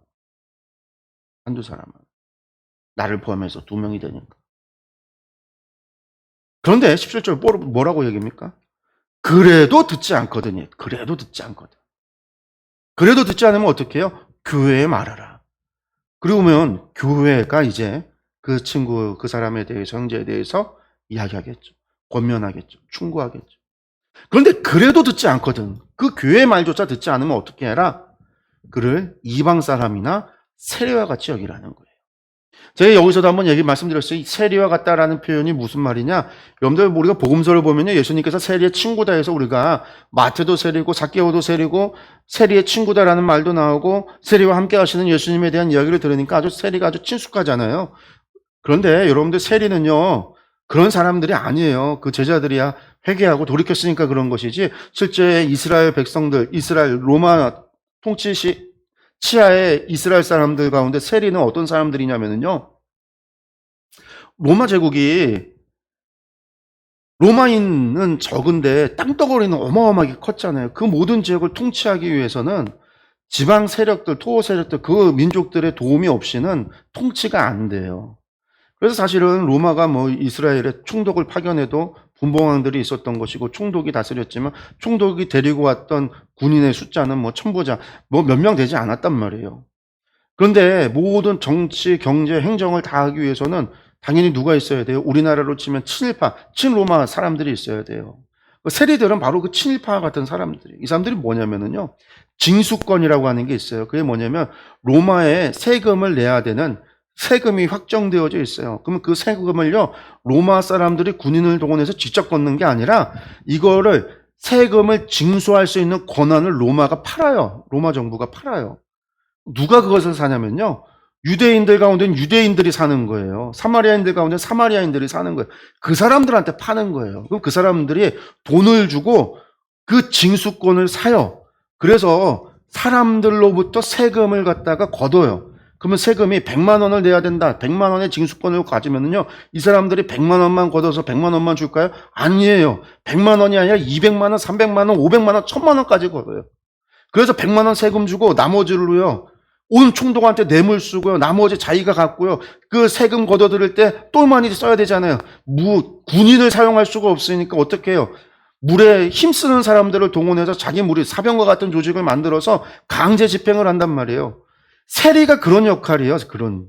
한두 사람은. 나를 포함해서 두 명이 되니까. 그런데 17절 뭐라고 얘기합니까? 그래도 듣지 않거든요. 그래도 듣지 않거든. 그래도 듣지 않으면 어떻게 해요? 교회에 말하라. 그러면 교회가 이제 그 친구, 그 사람에 대해서, 형제에 대해서 이야기하겠죠. 권면하겠죠. 충고하겠죠. 그런데 그래도 듣지 않거든. 그 교회 말조차 듣지 않으면 어떻게 해라? 그를 이방 사람이나 세리와 같이 여기라는 거예요. 제가 여기서도 한번 말씀드렸어요. 세리와 같다라는 표현이 무슨 말이냐? 여러분들 우리가 복음서를 보면요, 예수님께서 세리의 친구다 해서 우리가 마태도 세리고 삭개오도 세리고 세리의 친구다라는 말도 나오고 세리와 함께 하시는 예수님에 대한 이야기를 들으니까 아주 세리가 아주 친숙하잖아요. 그런데 여러분들 세리는요, 그런 사람들이 아니에요. 그 제자들이야 회개하고 돌이켰으니까 그런 것이지, 실제 이스라엘 백성들, 이스라엘 로마 통치 치하의 이스라엘 사람들 가운데 세리는 어떤 사람들이냐면요, 로마 제국이, 로마인은 적은데 땅덩어리는 어마어마하게 컸잖아요. 그 모든 지역을 통치하기 위해서는 지방 세력들, 토호 세력들, 그 민족들의 도움이 없이는 통치가 안 돼요. 그래서 사실은 로마가 이스라엘에 총독을 파견해도 분봉왕들이 있었던 것이고, 총독이 다스렸지만 총독이 데리고 왔던 군인의 숫자는 천부자, 몇 명 되지 않았단 말이에요. 그런데 모든 정치, 경제, 행정을 다 하기 위해서는 당연히 누가 있어야 돼요? 우리나라로 치면 친일파, 친로마 사람들이 있어야 돼요. 세리들은 바로 그 친일파 같은 사람들이. 이 사람들이 뭐냐면요, 징수권이라고 하는 게 있어요. 그게 뭐냐면 로마에 세금을 내야 되는, 세금이 확정되어져 있어요. 그러면 그 세금을요, 로마 사람들이 군인을 동원해서 직접 걷는 게 아니라 이거를, 세금을 징수할 수 있는 권한을 로마가 팔아요. 로마 정부가 팔아요. 누가 그것을 사냐면요, 유대인들 가운데는 유대인들이 사는 거예요. 사마리아인들 가운데는 사마리아인들이 사는 거예요. 그 사람들한테 파는 거예요. 그럼 그 사람들이 돈을 주고 그 징수권을 사요. 그래서 사람들로부터 세금을 갖다가 걷어요. 그러면 세금이 100만 원을 내야 된다. 100만 원의 징수권을 가지면은요, 이 사람들이 100만 원만 걷어서 100만 원만 줄까요? 아니에요. 100만 원이 아니라 200만 원, 300만 원, 500만 원, 1000만 원까지 걷어요. 그래서 100만 원 세금 주고 나머지를요, 온 총독한테 뇌물 쓰고요, 나머지 자기가 갖고요, 그 세금 걷어들일 때 또 많이 써야 되잖아요. 군인을 사용할 수가 없으니까 어떻게 해요? 물에 힘쓰는 사람들을 동원해서 자기 무리, 사병과 같은 조직을 만들어서 강제 집행을 한단 말이에요. 세리가 그런 역할이에요. 그런.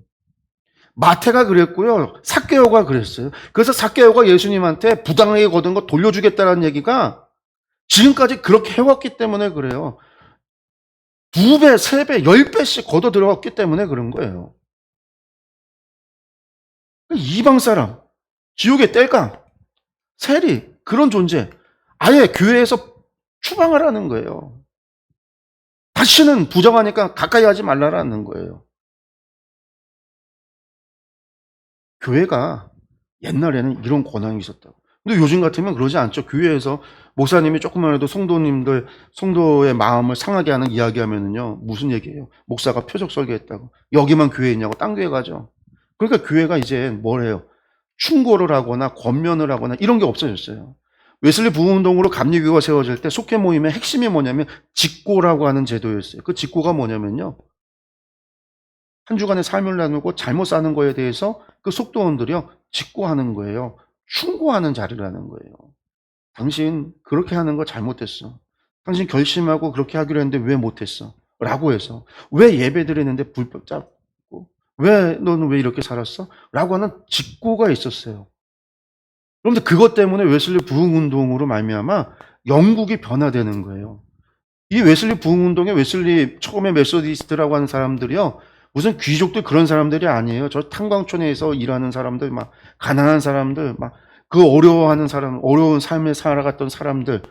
마태가 그랬고요, 삭개오가 그랬어요. 그래서 삭개오가 예수님한테 부당하게 거둔 거 돌려주겠다는 얘기가 지금까지 그렇게 해왔기 때문에 그래요. 2배, 3배, 10배씩 걷어 들어갔기 때문에 그런 거예요. 이방 사람, 지옥의 땔감, 세리, 그런 존재, 아예 교회에서 추방하라는 거예요. 다시는 부정하니까 가까이 하지 말라라는 거예요. 교회가 옛날에는 이런 권한이 있었다고. 근데 요즘 같으면 그러지 않죠. 교회에서 목사님이 조금만 해도 성도의 마음을 상하게 하는 이야기하면은요, 무슨 얘기예요? 목사가 표적 설교했다고. 여기만 교회 있냐고 딴 교회 가죠. 그러니까 교회가 이제 뭘 해요? 충고를 하거나 권면을 하거나 이런 게 없어졌어요. 웨슬리 부흥운동으로 감리교가 세워질 때 속회 모임의 핵심이 뭐냐면 직고라고 하는 제도였어요. 그 직고가 뭐냐면요, 한 주간의 삶을 나누고 잘못 사는 거에 대해서 그 속도원들이요, 직고하는 거예요. 충고하는 자리라는 거예요. 당신 그렇게 하는 거 잘못했어. 당신 결심하고 그렇게 하기로 했는데 왜 못했어? 라고 해서, 왜 예배 드리는데 불법 잡고, 왜 너는 왜 이렇게 살았어? 라고 하는 직고가 있었어요. 그런데 그것 때문에 웨슬리 부흥운동으로 말미암아 영국이 변화되는 거예요. 이 웨슬리 부흥운동에 웨슬리 처음에 메소디스트라고 하는 사람들이요, 무슨 귀족들 그런 사람들이 아니에요. 저 탄광촌에서 일하는 사람들, 막 가난한 사람들, 막 그 어려워하는 사람, 어려운 삶을 살아갔던 사람들,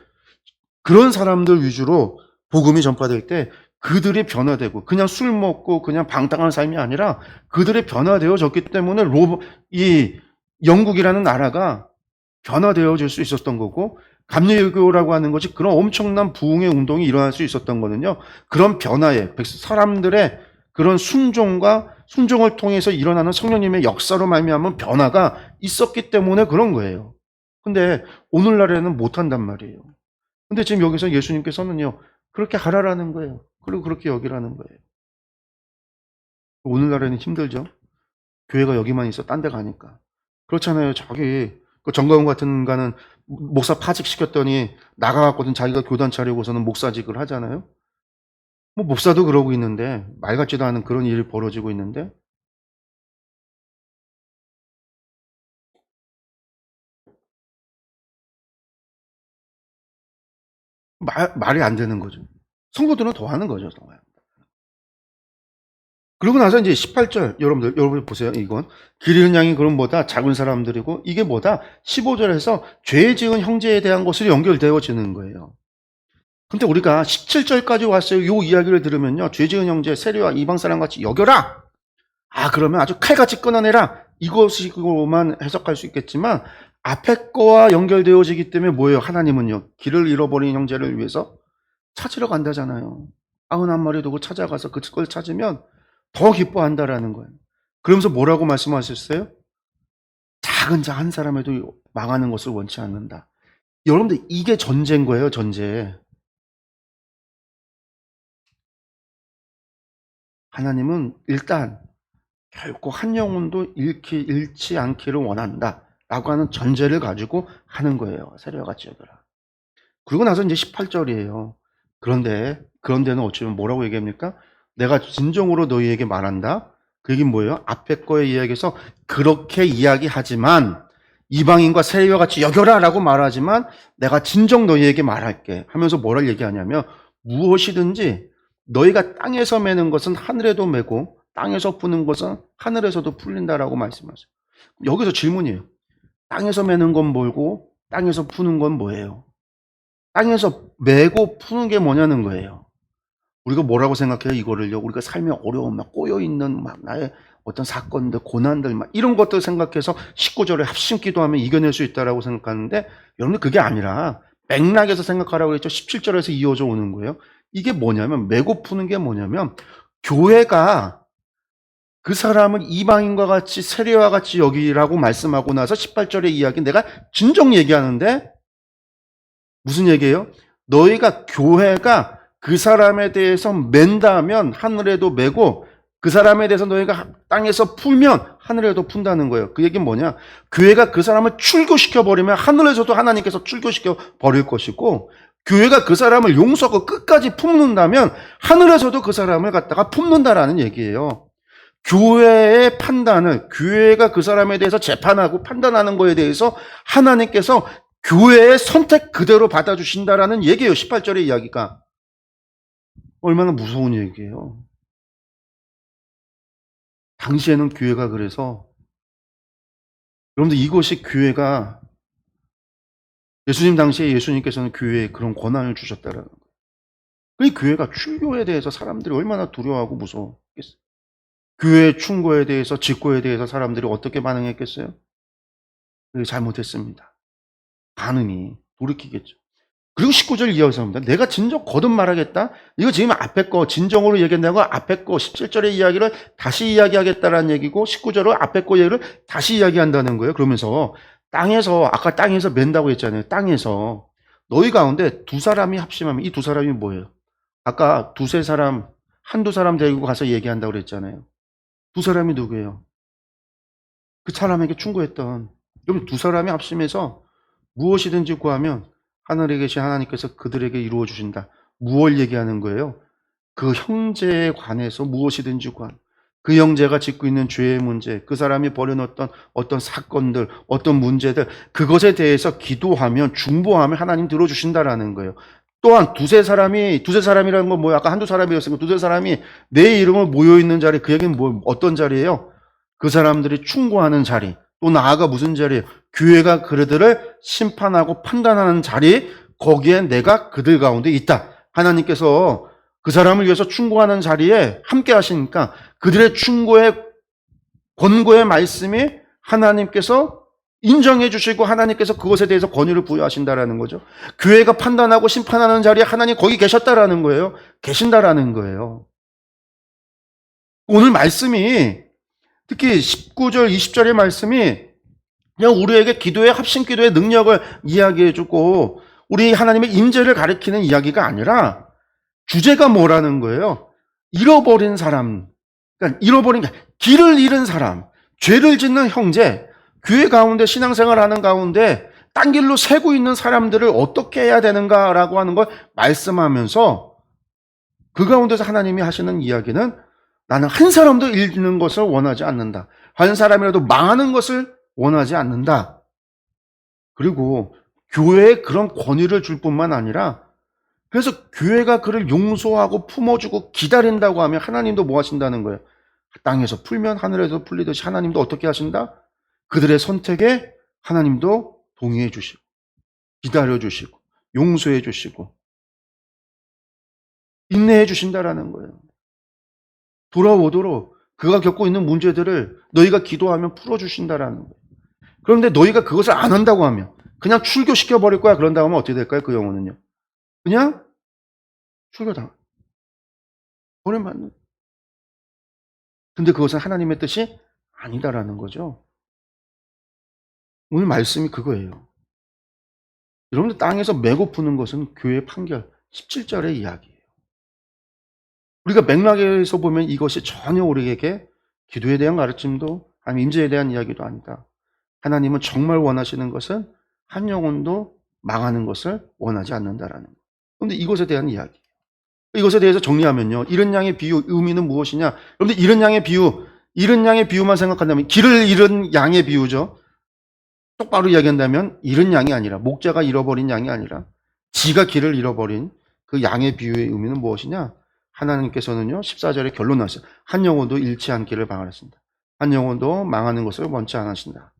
그런 사람들 위주로 복음이 전파될 때 그들이 변화되고, 그냥 술 먹고 그냥 방탕한 삶이 아니라 그들이 변화되어졌기 때문에 이 영국이라는 나라가 변화되어질 수 있었던 거고, 감리교라고 하는 것이 그런 엄청난 부흥의 운동이 일어날 수 있었던 거는요, 그런 변화에, 사람들의 그런 순종을 통해서 일어나는 성령님의 역사로 말미암은 변화가 있었기 때문에 그런 거예요. 근데 오늘날에는 못한단 말이에요. 근데 지금 여기서 예수님께서는요, 그렇게 하라라는 거예요. 그리고 그렇게 여기라는 거예요. 오늘날에는 힘들죠. 교회가 여기만 있어 딴 데 가니까. 그렇잖아요. 저기 그 정가운 같은 가는 목사 파직시켰더니 나가갖고는 자기가 교단 차리고서는 목사직을 하잖아요. 뭐 목사도 그러고 있는데 말 같지도 않은 그런 일이 벌어지고 있는데 말이 안 되는 거죠. 성도들은 더 하는 거죠, 정말. 그러고 나서 이제 18절 여러분 보세요. 이건 길 잃은 양이 그럼 뭐다? 작은 사람들이고 이게 뭐다? 15절에서 죄 지은 형제에 대한 것으로 연결되어지는 거예요. 근데 우리가 17절까지 왔어요. 요 이야기를 들으면요. 죄 지은 형제 세리와 이방 사람 같이 여겨라. 아, 그러면 아주 칼같이 끊어내라. 이것으로만 해석할 수 있겠지만 앞에 거와 연결되어지기 때문에 뭐예요? 하나님은요. 길을 잃어버린 형제를 위해서 찾으러 간다잖아요. 91마리 두고 찾아가서 그걸 찾으면 더 기뻐한다라는 거예요. 그러면서 뭐라고 말씀하셨어요? 작은 자 한 사람에도 망하는 것을 원치 않는다. 여러분들 이게 전제인 거예요, 전제. 하나님은 일단 결코 한 영혼도 잃지 않기를 원한다. 라고 하는 전제를 가지고 하는 거예요. 세례와 같이 여겨라. 그러고 나서 이제 18절이에요. 그런데는 어쩌면 뭐라고 얘기합니까? 내가 진정으로 너희에게 말한다. 그 얘기는 뭐예요? 앞에 거에 이야기해서 그렇게 이야기하지만 이방인과 세리와 같이 여겨라 라고 말하지만 내가 진정 너희에게 말할게 하면서 뭐를 얘기하냐면 무엇이든지 너희가 땅에서 매는 것은 하늘에도 매고 땅에서 푸는 것은 하늘에서도 풀린다라고 말씀하세요. 여기서 질문이에요. 땅에서 매는 건 뭐고 땅에서 푸는 건 뭐예요? 땅에서 매고 푸는 게 뭐냐는 거예요. 우리가 뭐라고 생각해요? 이거를요. 우리가 삶에 어려움, 막 꼬여있는 막 나의 어떤 사건들, 고난들, 막 이런 것들 생각해서 19절에 합심 기도하면 이겨낼 수 있다라고 생각하는데 여러분들 그게 아니라 맥락에서 생각하라고 했죠. 17절에서 이어져 오는 거예요. 이게 뭐냐면 매고 푸는 게 뭐냐면 교회가 그 사람을 이방인과 같이 세례와 같이 여기라고 말씀하고 나서 18절의 이야기 내가 진정 얘기하는데 무슨 얘기예요? 너희가 교회가 그 사람에 대해서 맨다면 하늘에도 매고 그 사람에 대해서 너희가 땅에서 풀면 하늘에도 푼다는 거예요. 그 얘기는 뭐냐? 교회가 그 사람을 출교시켜버리면 하늘에서도 하나님께서 출교시켜 버릴 것이고 교회가 그 사람을 용서하고 끝까지 품는다면 하늘에서도 그 사람을 갖다가 품는다라는 얘기예요. 교회의 판단을 교회가 그 사람에 대해서 재판하고 판단하는 거에 대해서 하나님께서 교회의 선택 그대로 받아주신다라는 얘기예요. 18절의 이야기가. 얼마나 무서운 얘기예요. 당시에는 교회가 그래서 여러분들 이것이 교회가 예수님 당시에 예수님께서는 교회에 그런 권한을 주셨다라는 거예요. 그 교회가 출교에 대해서 사람들이 얼마나 두려워하고 무서웠겠어요. 교회의 충고에 대해서 직고에 대해서 사람들이 어떻게 반응했겠어요? 잘못했습니다. 반응이 돌이키겠죠. 그리고 19절 이어서입니다. 내가 진정 거듭 말하겠다. 이거 지금 앞에 거 진정으로 얘기한다고 앞에 거 17절의 이야기를 다시 이야기하겠다라는 얘기고 19절은 앞에 거 얘기를 다시 이야기한다는 거예요. 그러면서 아까 땅에서 맨다고 했잖아요. 땅에서 너희 가운데 두 사람이 합심하면 이 두 사람이 뭐예요? 아까 두세 사람 한두 사람 데리고 가서 얘기한다고 그랬잖아요. 두 사람이 누구예요? 그 사람에게 충고했던 그럼 두 사람이 합심해서 무엇이든지 구하면 하늘에 계신 하나님께서 그들에게 이루어 주신다. 무엇을 얘기하는 거예요? 그 형제에 관해서 무엇이든지 구한 그 형제가 짓고 있는 죄의 문제, 그 사람이 벌여놓던 어떤 사건들, 어떤 문제들 그것에 대해서 기도하면 중보하면 하나님 들어주신다라는 거예요. 또한 두세 사람이라는 건 뭐야? 아까 한두 사람이었으니까 두세 사람이 내 이름을 모여있는 자리, 그 얘기는 어떤 자리예요? 그 사람들이 충고하는 자리, 또 나아가 무슨 자리예요? 교회가 그들을 심판하고 판단하는 자리, 거기에 내가 그들 가운데 있다. 하나님께서 그 사람을 위해서 충고하는 자리에 함께 하시니까 그들의 충고의 권고의 말씀이 하나님께서 인정해 주시고 하나님께서 그것에 대해서 권위를 부여하신다라는 거죠. 교회가 판단하고 심판하는 자리에 하나님 거기 계셨다라는 거예요. 계신다라는 거예요. 오늘 말씀이 특히 19절, 20절의 말씀이 그냥 우리에게 기도의 합심 기도의 능력을 이야기해주고 우리 하나님의 임재를 가리키는 이야기가 아니라 주제가 뭐라는 거예요? 잃어버린 사람, 그러니까 잃어버린 길을 잃은 사람, 죄를 짓는 형제, 교회 가운데 신앙생활하는 가운데 딴 길로 새고 있는 사람들을 어떻게 해야 되는가라고 하는 걸 말씀하면서 그 가운데서 하나님이 하시는 이야기는 나는 한 사람도 잃는 것을 원하지 않는다. 한 사람이라도 망하는 것을 원하지 않는다. 그리고 교회에 그런 권위를 줄 뿐만 아니라 그래서 교회가 그를 용서하고 품어주고 기다린다고 하면 하나님도 뭐 하신다는 거예요? 땅에서 풀면 하늘에서 풀리듯이 하나님도 어떻게 하신다? 그들의 선택에 하나님도 동의해 주시고 기다려 주시고 용서해 주시고 인내해 주신다라는 거예요. 돌아오도록 그가 겪고 있는 문제들을 너희가 기도하면 풀어주신다라는 거예요. 그런데 너희가 그것을 안 한다고 하면 그냥 출교시켜버릴 거야 그런다고 하면 어떻게 될까요? 그 영혼은요. 그냥 출교당한 버림받는. 근데 그것은 하나님의 뜻이 아니다라는 거죠. 오늘 말씀이 그거예요. 여러분들 땅에서 메고 푸는 것은 교회의 판결 17절의 이야기예요. 우리가 맥락에서 보면 이것이 전혀 우리에게 기도에 대한 가르침도 아니면 임재에 대한 이야기도 아니다. 하나님은 정말 원하시는 것은 한 영혼도 망하는 것을 원하지 않는다라는 거예요. 그런데 이것에 대한 이야기. 이것에 대해서 정리하면요. 잃은 양의 비유 의미는 무엇이냐? 여러분들 잃은 양의 비유만 생각한다면 길을 잃은 양의 비유죠. 똑바로 이야기한다면 잃은 양이 아니라 목자가 잃어버린 양이 아니라 지가 길을 잃어버린 그 양의 비유의 의미는 무엇이냐? 하나님께서는요 14절에 결론 나왔어요. 한 영혼도 잃지 않기를 바라신다. 한 영혼도 망하는 것을 원치 않으신다.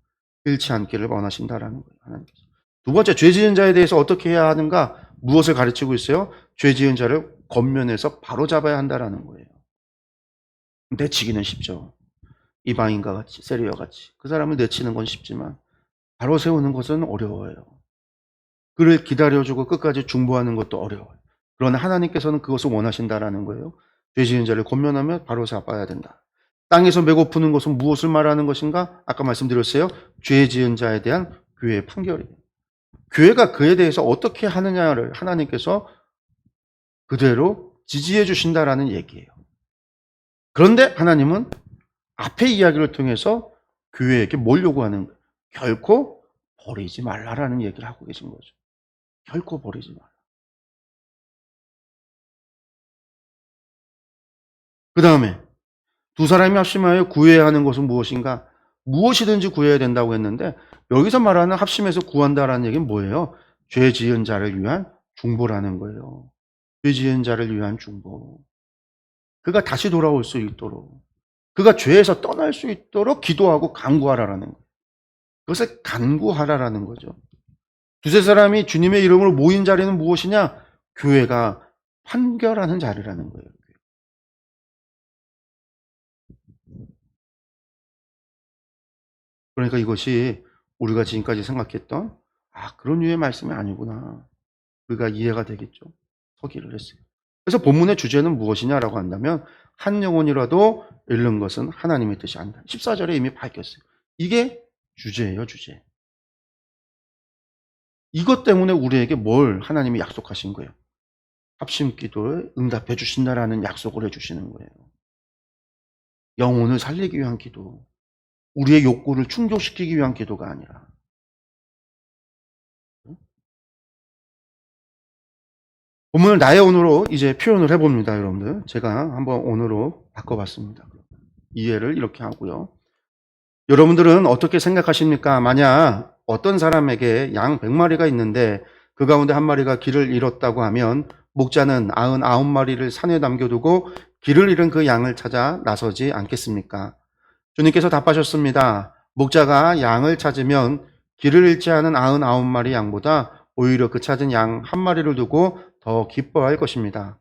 잃지 않기를 원하신다라는 거예요. 하나님께서. 두 번째, 죄 지은 자에 대해서 어떻게 해야 하는가? 무엇을 가르치고 있어요? 죄 지은 자를 겉면에서 바로잡아야 한다라는 거예요. 내치기는 쉽죠. 이방인과 같이, 세리와 같이. 그 사람을 내치는 건 쉽지만 바로 세우는 것은 어려워요. 그를 기다려주고 끝까지 중보하는 것도 어려워요. 그러나 하나님께서는 그것을 원하신다라는 거예요. 죄 지은 자를 권면하며 바로 잡아야 된다. 땅에서 메고 푸는 것은 무엇을 말하는 것인가? 아까 말씀드렸어요. 죄 지은 자에 대한 교회의 판결이에요. 교회가 그에 대해서 어떻게 하느냐를 하나님께서 그대로 지지해 주신다라는 얘기예요. 그런데 하나님은 앞의 이야기를 통해서 교회에게 뭘 요구하는 거예요? 결코 버리지 말라라는 얘기를 하고 계신 거죠. 결코 버리지 말라. 그 다음에 두 사람이 합심하여 구해야 하는 것은 무엇인가? 무엇이든지 구해야 된다고 했는데 여기서 말하는 합심해서 구한다라는 얘기는 뭐예요? 죄 지은 자를 위한 중보라는 거예요. 죄 지은 자를 위한 중보. 그가 다시 돌아올 수 있도록, 그가 죄에서 떠날 수 있도록 기도하고 간구하라라는 거예요. 그것을 간구하라라는 거죠. 두세 사람이 주님의 이름으로 모인 자리는 무엇이냐? 교회가 판결하는 자리라는 거예요. 그러니까 이것이 우리가 지금까지 생각했던 그런 류의 말씀이 아니구나. 우리가 이해가 되겠죠. 서기를 했어요. 그래서 본문의 주제는 무엇이냐라고 한다면 한 영혼이라도 잃는 것은 하나님의 뜻이 아니다. 14절에 이미 밝혔어요. 이게 주제예요, 주제. 이것 때문에 우리에게 뭘 하나님이 약속하신 거예요? 합심 기도에 응답해 주신다라는 약속을 해 주시는 거예요. 영혼을 살리기 위한 기도. 우리의 욕구를 충족시키기 위한 기도가 아니라. 본문을 나의 언어로 이제 표현을 해봅니다, 여러분들. 제가 한번 언어로 바꿔봤습니다. 이해를 이렇게 하고요. 여러분들은 어떻게 생각하십니까? 만약 어떤 사람에게 양 100마리가 있는데 그 가운데 한 마리가 길을 잃었다고 하면 목자는 99마리를 산에 남겨두고 길을 잃은 그 양을 찾아 나서지 않겠습니까? 주님께서 답하셨습니다. 목자가 양을 찾으면 길을 잃지 않은 99마리 양보다 오히려 그 찾은 양 한 마리를 두고 더 기뻐할 것입니다.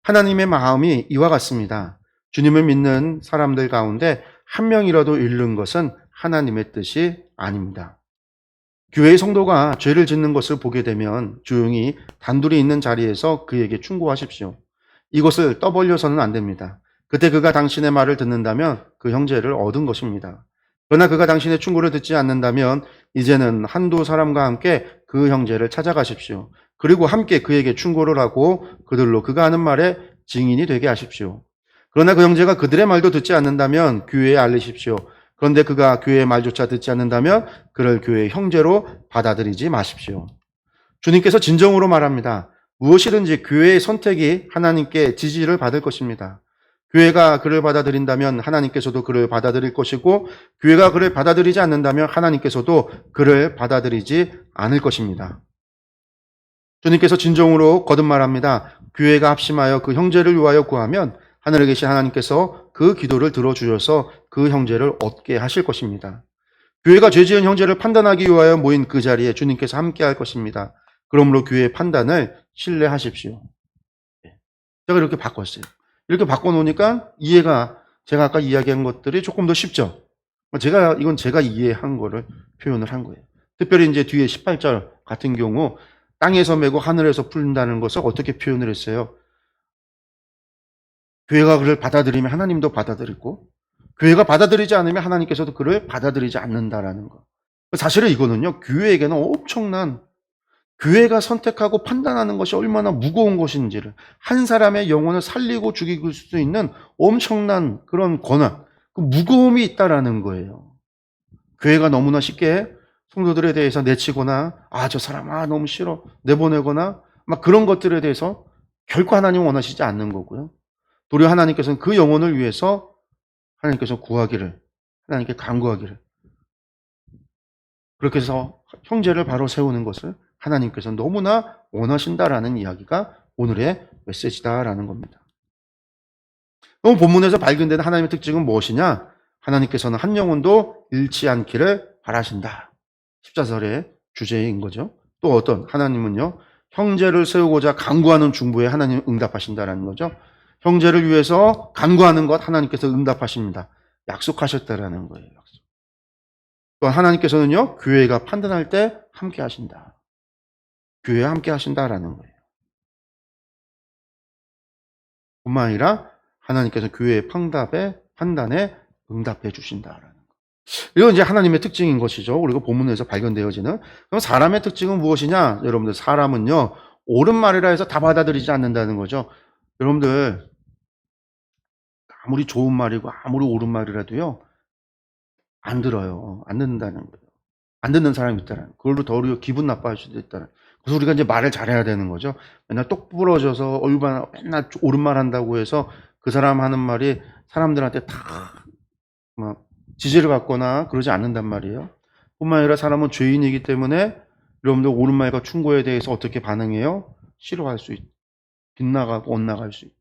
하나님의 마음이 이와 같습니다. 주님을 믿는 사람들 가운데 한 명이라도 잃는 것은 하나님의 뜻이 아닙니다. 교회의 성도가 죄를 짓는 것을 보게 되면 조용히 단둘이 있는 자리에서 그에게 충고하십시오. 이것을 떠벌려서는 안 됩니다. 그때 그가 당신의 말을 듣는다면 그 형제를 얻은 것입니다. 그러나 그가 당신의 충고를 듣지 않는다면 이제는 한두 사람과 함께 그 형제를 찾아가십시오. 그리고 함께 그에게 충고를 하고 그들로 그가 하는 말에 증인이 되게 하십시오. 그러나 그 형제가 그들의 말도 듣지 않는다면 교회에 알리십시오. 그런데 그가 교회의 말조차 듣지 않는다면 그를 교회의 형제로 받아들이지 마십시오. 주님께서 진정으로 말합니다. 무엇이든지 교회의 선택이 하나님께 지지를 받을 것입니다. 교회가 그를 받아들인다면 하나님께서도 그를 받아들일 것이고, 교회가 그를 받아들이지 않는다면 하나님께서도 그를 받아들이지 않을 것입니다. 주님께서 진정으로 거듭말합니다. 교회가 합심하여 그 형제를 위하여 구하면 하늘에 계신 하나님께서 그 기도를 들어주셔서 그 형제를 얻게 하실 것입니다. 교회가 죄 지은 형제를 판단하기 위하여 모인 그 자리에 주님께서 함께 할 것입니다. 그러므로 교회의 판단을 신뢰하십시오. 제가 이렇게 바꿨어요. 이렇게 바꿔놓으니까 이해가, 제가 아까 이야기한 것들이 조금 더 쉽죠? 이건 제가 이해한 거를 표현을 한 거예요. 특별히 이제 뒤에 18절 같은 경우, 땅에서 메고 하늘에서 풀린다는 것을 어떻게 표현을 했어요? 교회가 그를 받아들이면 하나님도 받아들이고, 교회가 받아들이지 않으면 하나님께서도 그를 받아들이지 않는다라는 거. 사실은 이거는요, 교회에게는 엄청난, 교회가 선택하고 판단하는 것이 얼마나 무거운 것인지를, 한 사람의 영혼을 살리고 죽일 수 있는 엄청난 그런 권한, 그 무거움이 있다라는 거예요. 교회가 너무나 쉽게 성도들에 대해서 내치거나, 저 사람, 너무 싫어, 내보내거나, 막 그런 것들에 대해서 결코 하나님 원하시지 않는 거고요. 도리어 하나님께서는 그 영혼을 위해서 하나님께서 구하기를, 하나님께 간구하기를, 그렇게 해서 형제를 바로 세우는 것을 하나님께서 너무나 원하신다라는 이야기가 오늘의 메시지다라는 겁니다. 그럼 본문에서 발견되는 하나님의 특징은 무엇이냐? 하나님께서는 한 영혼도 잃지 않기를 바라신다. 14절의 주제인 거죠. 또 어떤 하나님은요, 형제를 세우고자 간구하는 중보에 하나님 응답하신다라는 거죠. 형제를 위해서 간구하는 것 하나님께서 응답하십니다. 약속하셨다라는 거예요. 약속. 또 하나님께서는요, 교회가 판단할 때 함께 하신다. 교회와 함께 하신다라는 거예요. 뿐만 아니라 하나님께서 교회의 판단에 응답해 주신다라는 거. 이건 이제 하나님의 특징인 것이죠. 그리고 본문에서 발견되어지는. 그럼 사람의 특징은 무엇이냐? 여러분들, 사람은요, 옳은 말이라 해서 다 받아들이지 않는다는 거죠. 여러분들, 아무리 좋은 말이고 아무리 옳은 말이라도요, 안 들어요. 안 듣는다는 거예요. 안 듣는 사람이 있다는 거예요. 그걸로 더 우리가 기분 나빠할 수도 있다는 거예요. 그래서 우리가 이제 말을 잘해야 되는 거죠. 맨날 똑 부러져서 얼마나 맨날 옳은 말 한다고 해서 그 사람 하는 말이 사람들한테 다 막 지지를 받거나 그러지 않는단 말이에요. 뿐만 아니라 사람은 죄인이기 때문에 여러분들 옳은 말과 충고에 대해서 어떻게 반응해요? 싫어할 수 있고, 빗나가고 엇나갈 수 있고,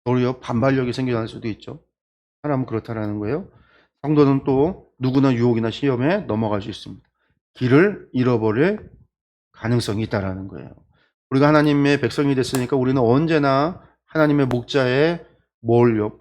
도리어 반발력이 생겨날 수도 있죠. 사람은 그렇다라는 거예요. 성도는 또 누구나 유혹이나 시험에 넘어갈 수 있습니다. 길을 잃어버릴 가능성이 있다라는 거예요. 우리가 하나님의 백성이 됐으니까 우리는 언제나 하나님의 목자의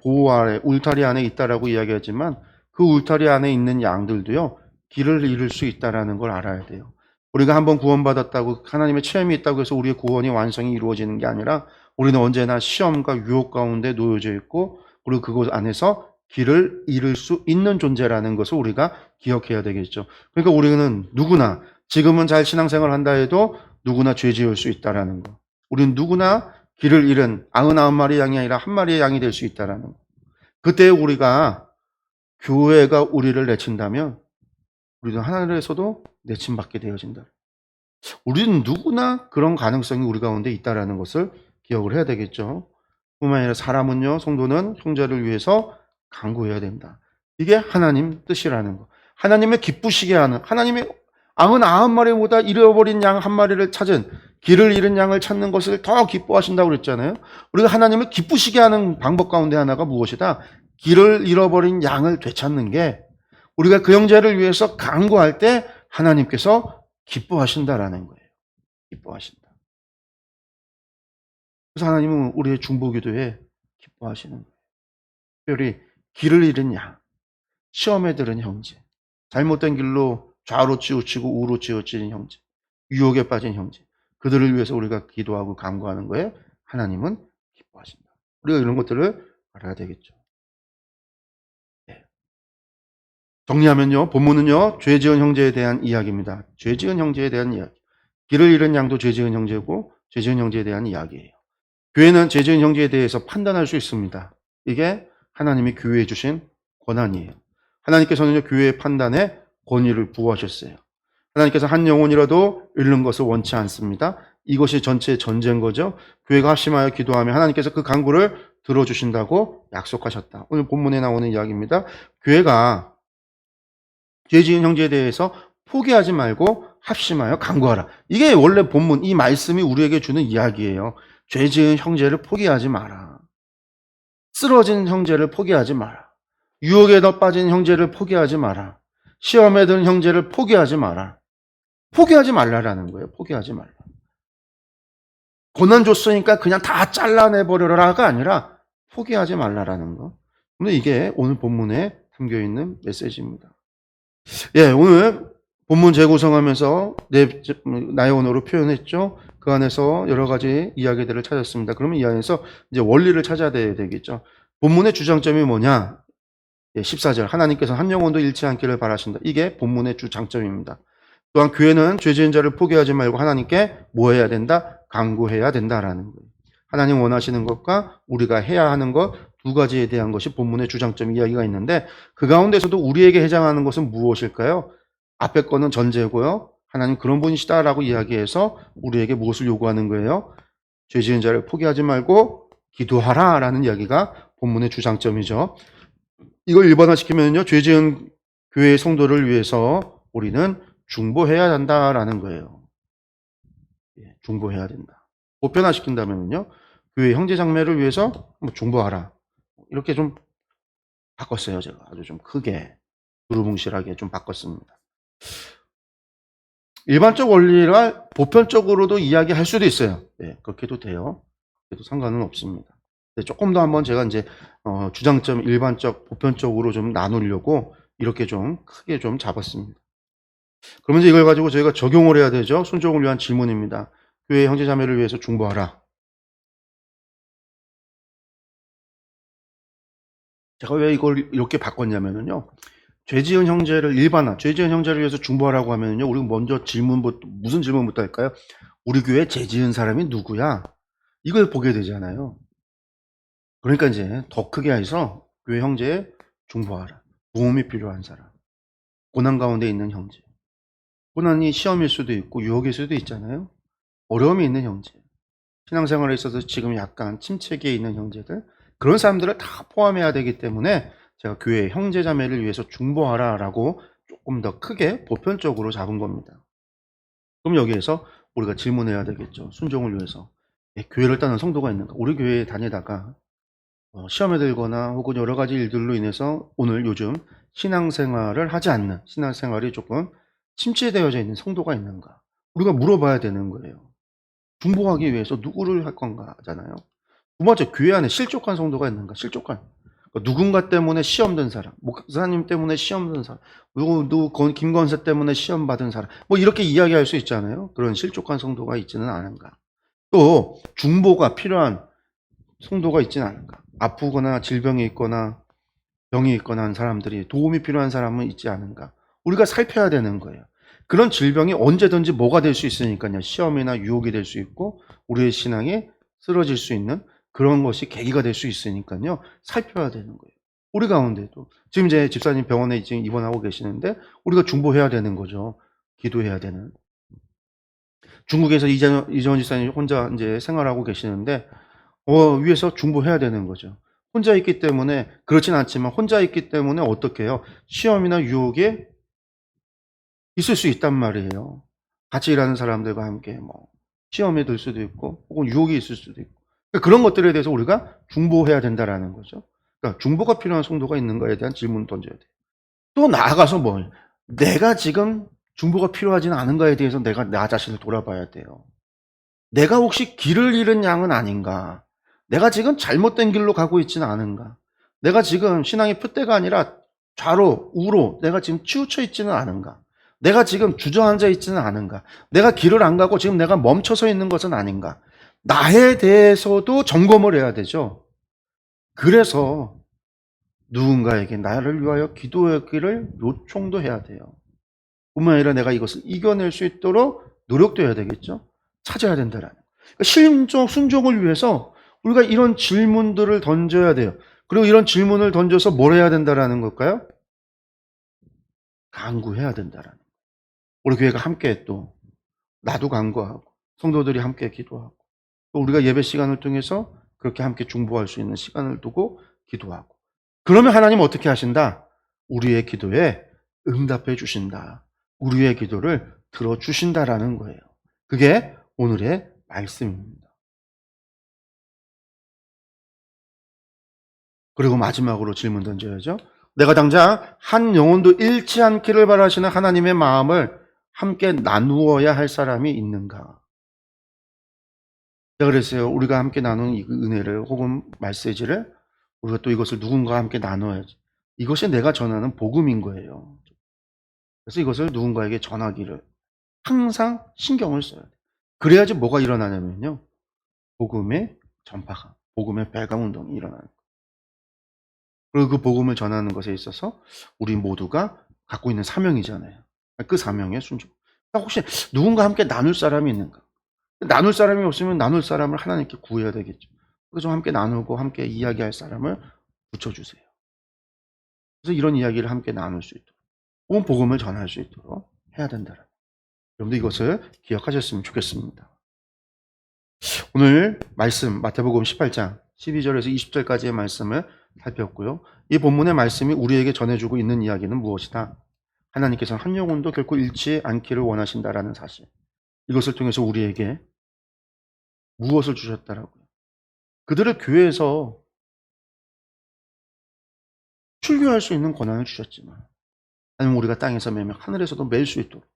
보호 아래, 울타리 안에 있다라고 이야기하지만 그 울타리 안에 있는 양들도요, 길을 잃을 수 있다라는 걸 알아야 돼요. 우리가 한번 구원받았다고, 하나님의 체험이 있다고 해서 우리의 구원이 완성이 이루어지는 게 아니라 우리는 언제나 시험과 유혹 가운데 놓여져 있고, 그리고 그곳 안에서 길을 잃을 수 있는 존재라는 것을 우리가 기억해야 되겠죠. 그러니까 우리는 누구나, 지금은 잘 신앙생활을 한다 해도 누구나 죄 지을 수 있다라는 거. 우리는 누구나 길을 잃은 99마리 양이 아니라 한 마리의 양이 될 수 있다라는 거. 그때 우리가, 교회가 우리를 내친다면 우리도 하늘에서도 내침받게 되어진다. 우리는 누구나 그런 가능성이 우리 가운데 있다라는 것을 기억을 해야 되겠죠. 뿐만 아니라 사람은요, 성도는 형제를 위해서 간구해야 된다. 이게 하나님 뜻이라는 거. 하나님의 기쁘시게 하는, 하나님의 99마리보다 잃어버린 양 한 마리를 찾은, 길을 잃은 양을 찾는 것을 더 기뻐하신다고 그랬잖아요. 우리가 하나님을 기쁘시게 하는 방법 가운데 하나가 무엇이다? 길을 잃어버린 양을 되찾는 게, 우리가 그 형제를 위해서 간구할 때 하나님께서 기뻐하신다라는 거예요. 기뻐하신다. 그래서 하나님은 우리의 중보기도에 기뻐하시는 거예요. 특별히 길을 잃은 양, 시험에 들은 형제, 잘못된 길로 좌로 치우치고 우로 치우치는 형제, 유혹에 빠진 형제, 그들을 위해서 우리가 기도하고 간구하는 거에 하나님은 기뻐하신다. 우리가 이런 것들을 알아야 되겠죠. 네. 정리하면요, 본문은요, 죄 지은 형제에 대한 이야기입니다. 죄 지은 형제에 대한 이야기. 길을 잃은 양도 죄 지은 형제고, 죄 지은 형제에 대한 이야기예요. 교회는 죄 지은 형제에 대해서 판단할 수 있습니다. 이게 하나님이 교회에 주신 권한이에요. 하나님께서는요, 교회의 판단에 권위를 부어하셨어요. 하나님께서 한 영혼이라도 잃는 것을 원치 않습니다. 이것이 전체의 전제인 거죠. 교회가 합심하여 기도하면 하나님께서 그 간구를 들어주신다고 약속하셨다. 오늘 본문에 나오는 이야기입니다. 교회가 죄 지은 형제에 대해서 포기하지 말고 합심하여 간구하라. 이게 원래 본문, 이 말씀이 우리에게 주는 이야기예요. 죄 지은 형제를 포기하지 마라. 쓰러진 형제를 포기하지 마라. 유혹에 더 빠진 형제를 포기하지 마라. 시험에 든 형제를 포기하지 마라. 포기하지 말라라는 거예요. 포기하지 말라. 고난 줬으니까 그냥 다 잘라내버려라가 아니라 포기하지 말라라는 거. 근데 이게 오늘 본문에 담겨있는 메시지입니다. 예, 오늘 본문 재구성하면서 나의 언어로 표현했죠. 그 안에서 여러 가지 이야기들을 찾았습니다. 그러면 이 안에서 이제 원리를 찾아야 되겠죠. 본문의 주장점이 뭐냐? 14절. 하나님께서 한 영혼도 잃지 않기를 바라신다. 이게 본문의 주장점입니다. 또한 교회는 죄 지은 자를 포기하지 말고 하나님께 뭐 해야 된다? 간구해야 된다라는 거예요. 하나님 원하시는 것과 우리가 해야 하는 것 두 가지에 대한 것이 본문의 주장점 이야기가 있는데 그 가운데서도 우리에게 해당하는 것은 무엇일까요? 앞에 거는 전제고요. 하나님 그런 분이시다라고 이야기해서 우리에게 무엇을 요구하는 거예요? 죄 지은 자를 포기하지 말고 기도하라라는 이야기가 본문의 주장점이죠. 이걸 일반화시키면요, 죄 지은 교회의 성도를 위해서 우리는 중보해야 한다라는 거예요. 중보해야 된다. 보편화시킨다면요, 교회 형제 장매를 위해서 중보하라. 이렇게 좀 바꿨어요. 제가 아주 좀 크게 두루뭉실하게 좀 바꿨습니다. 일반적 원리를 보편적으로도 이야기할 수도 있어요. 네, 그렇게도 돼요. 그래도 상관은 없습니다. 조금 더 한번 제가 이제 주장점 일반적, 보편적으로 좀 나누려고 이렇게 좀 크게 좀 잡았습니다. 그러면 이제 이걸 가지고 저희가 적용을 해야 되죠. 순종을 위한 질문입니다. 교회 형제 자매를 위해서 중보하라. 제가 왜 이걸 이렇게 바꿨냐면요. 죄 지은 형제를 죄 지은 형제를 위해서 중보하라고 하면요. 우리가 먼저 무슨 질문부터 할까요? 우리 교회 죄 지은 사람이 누구야? 이걸 보게 되잖아요. 그러니까 이제 더 크게 해서 교회 형제에 중보하라. 도움이 필요한 사람. 고난 가운데 있는 형제. 고난이 시험일 수도 있고 유혹일 수도 있잖아요. 어려움이 있는 형제. 신앙생활에 있어서 지금 약간 침체기에 있는 형제들. 그런 사람들을 다 포함해야 되기 때문에 제가 교회 형제자매를 위해서 중보하라라고 조금 더 크게 보편적으로 잡은 겁니다. 그럼 여기에서 우리가 질문해야 되겠죠. 순종을 위해서. 교회를 따는 성도가 있는가? 우리 교회에 다니다가 시험에 들거나 혹은 여러 가지 일들로 인해서 오늘 요즘 신앙생활을 하지 않는, 신앙생활이 조금 침체되어져 있는 성도가 있는가? 우리가 물어봐야 되는 거예요. 중보하기 위해서 누구를 할 건가 하잖아요. 두 번째, 교회 안에 실족한 성도가 있는가? 실족한. 누군가 때문에 시험 든 사람, 목사님 때문에 시험 든 사람, 김건세 때문에 시험 받은 사람, 뭐 이렇게 이야기할 수 있잖아요. 그런 실족한 성도가 있지는 않은가. 또 중보가 필요한 성도가 있지는 않은가. 아프거나 질병이 있거나 병이 있거나 한 사람들이 도움이 필요한 사람은 있지 않은가. 우리가 살펴야 되는 거예요. 그런 질병이 언제든지 뭐가 될 수 있으니까요. 시험이나 유혹이 될 수 있고 우리의 신앙이 쓰러질 수 있는 그런 것이 계기가 될 수 있으니까요. 살펴야 되는 거예요. 우리 가운데도. 지금 이제 집사님 병원에 지금 입원하고 계시는데 우리가 중보해야 되는 거죠. 기도해야 되는. 중국에서 이재원 집사님 혼자 이제 생활하고 계시는데 위에서 중보해야 되는 거죠. 혼자 있기 때문에 그렇진 않지만 혼자 있기 때문에 어떻게 해요? 시험이나 유혹이 있을 수 있단 말이에요. 같이 일하는 사람들과 함께 시험에 들 수도 있고 혹은 유혹이 있을 수도 있고 그런 것들에 대해서 우리가 중보해야 된다라는 거죠. 그러니까 중보가 필요한 성도가 있는가에 대한 질문을 던져야 돼요. 또 나아가서 내가 지금 중보가 필요하지는 않은가에 대해서 내가 나 자신을 돌아봐야 돼요. 내가 혹시 길을 잃은 양은 아닌가? 내가 지금 잘못된 길로 가고 있지는 않은가? 내가 지금 신앙의 풋대가 아니라 좌로 우로 내가 지금 치우쳐 있지는 않은가? 내가 지금 주저앉아 있지는 않은가? 내가 길을 안 가고 지금 내가 멈춰서 있는 것은 아닌가? 나에 대해서도 점검을 해야 되죠. 그래서 누군가에게 나를 위하여 기도하기를 요청도 해야 돼요. 뿐만 아니라 내가 이것을 이겨낼 수 있도록 노력도 해야 되겠죠. 찾아야 된다라는. 그러니까 순종을 위해서 우리가 이런 질문들을 던져야 돼요. 그리고 이런 질문을 던져서 뭘 해야 된다라는 걸까요? 간구해야 된다라는. 우리 교회가 함께 또 나도 간구하고 성도들이 함께 기도하고 또 우리가 예배 시간을 통해서 그렇게 함께 중보할 수 있는 시간을 두고 기도하고 그러면 하나님 어떻게 하신다? 우리의 기도에 응답해 주신다. 우리의 기도를 들어주신다라는 거예요. 그게 오늘의 말씀입니다. 그리고 마지막으로 질문 던져야죠. 내가 당장 한 영혼도 잃지 않기를 바라시는 하나님의 마음을 함께 나누어야 할 사람이 있는가? 제가 그랬어요. 우리가 함께 나누는 이 은혜를 혹은 메시지를 우리가 또 이것을 누군가와 함께 나눠야지. 이것이 내가 전하는 복음인 거예요. 그래서 이것을 누군가에게 전하기를 항상 신경을 써야 돼요. 그래야지 뭐가 일어나냐면요. 복음의 전파가, 복음의 발광 운동이 일어나는 거예요. 그리고 그 복음을 전하는 것에 있어서 우리 모두가 갖고 있는 사명이잖아요. 그 사명에 순종. 혹시 누군가 함께 나눌 사람이 있는가? 나눌 사람이 없으면 나눌 사람을 하나님께 구해야 되겠죠. 그래서 함께 나누고 함께 이야기할 사람을 붙여주세요. 그래서 이런 이야기를 함께 나눌 수 있도록, 혹은 복음을 전할 수 있도록 해야 된다. 여러분도 이것을 기억하셨으면 좋겠습니다. 오늘 말씀 마태복음 18장 12절에서 20절까지의 말씀을 살폈고요. 이 본문의 말씀이 우리에게 전해주고 있는 이야기는 무엇이다? 하나님께서는 한 영혼도 결코 잃지 않기를 원하신다라는 사실. 이것을 통해서 우리에게 무엇을 주셨다라고요? 그들을 교회에서 출교할 수 있는 권한을 주셨지만 아니면 우리가 땅에서 매면 하늘에서도 맬 수 있도록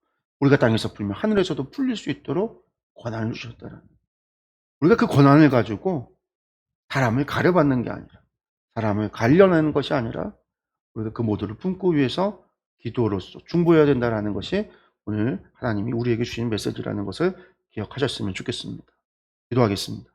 우리가 땅에서 풀면 하늘에서도 풀릴 수 있도록 권한을 주셨다라는 거예요. 우리가 그 권한을 가지고 사람을 가려받는 게 아니라 사람을 가려내는 것이 아니라 우리가 그 모두를 품고 위해서 기도로서 중보해야 된다는 것이 오늘 하나님이 우리에게 주신 메시지라는 것을 기억하셨으면 좋겠습니다. 기도하겠습니다.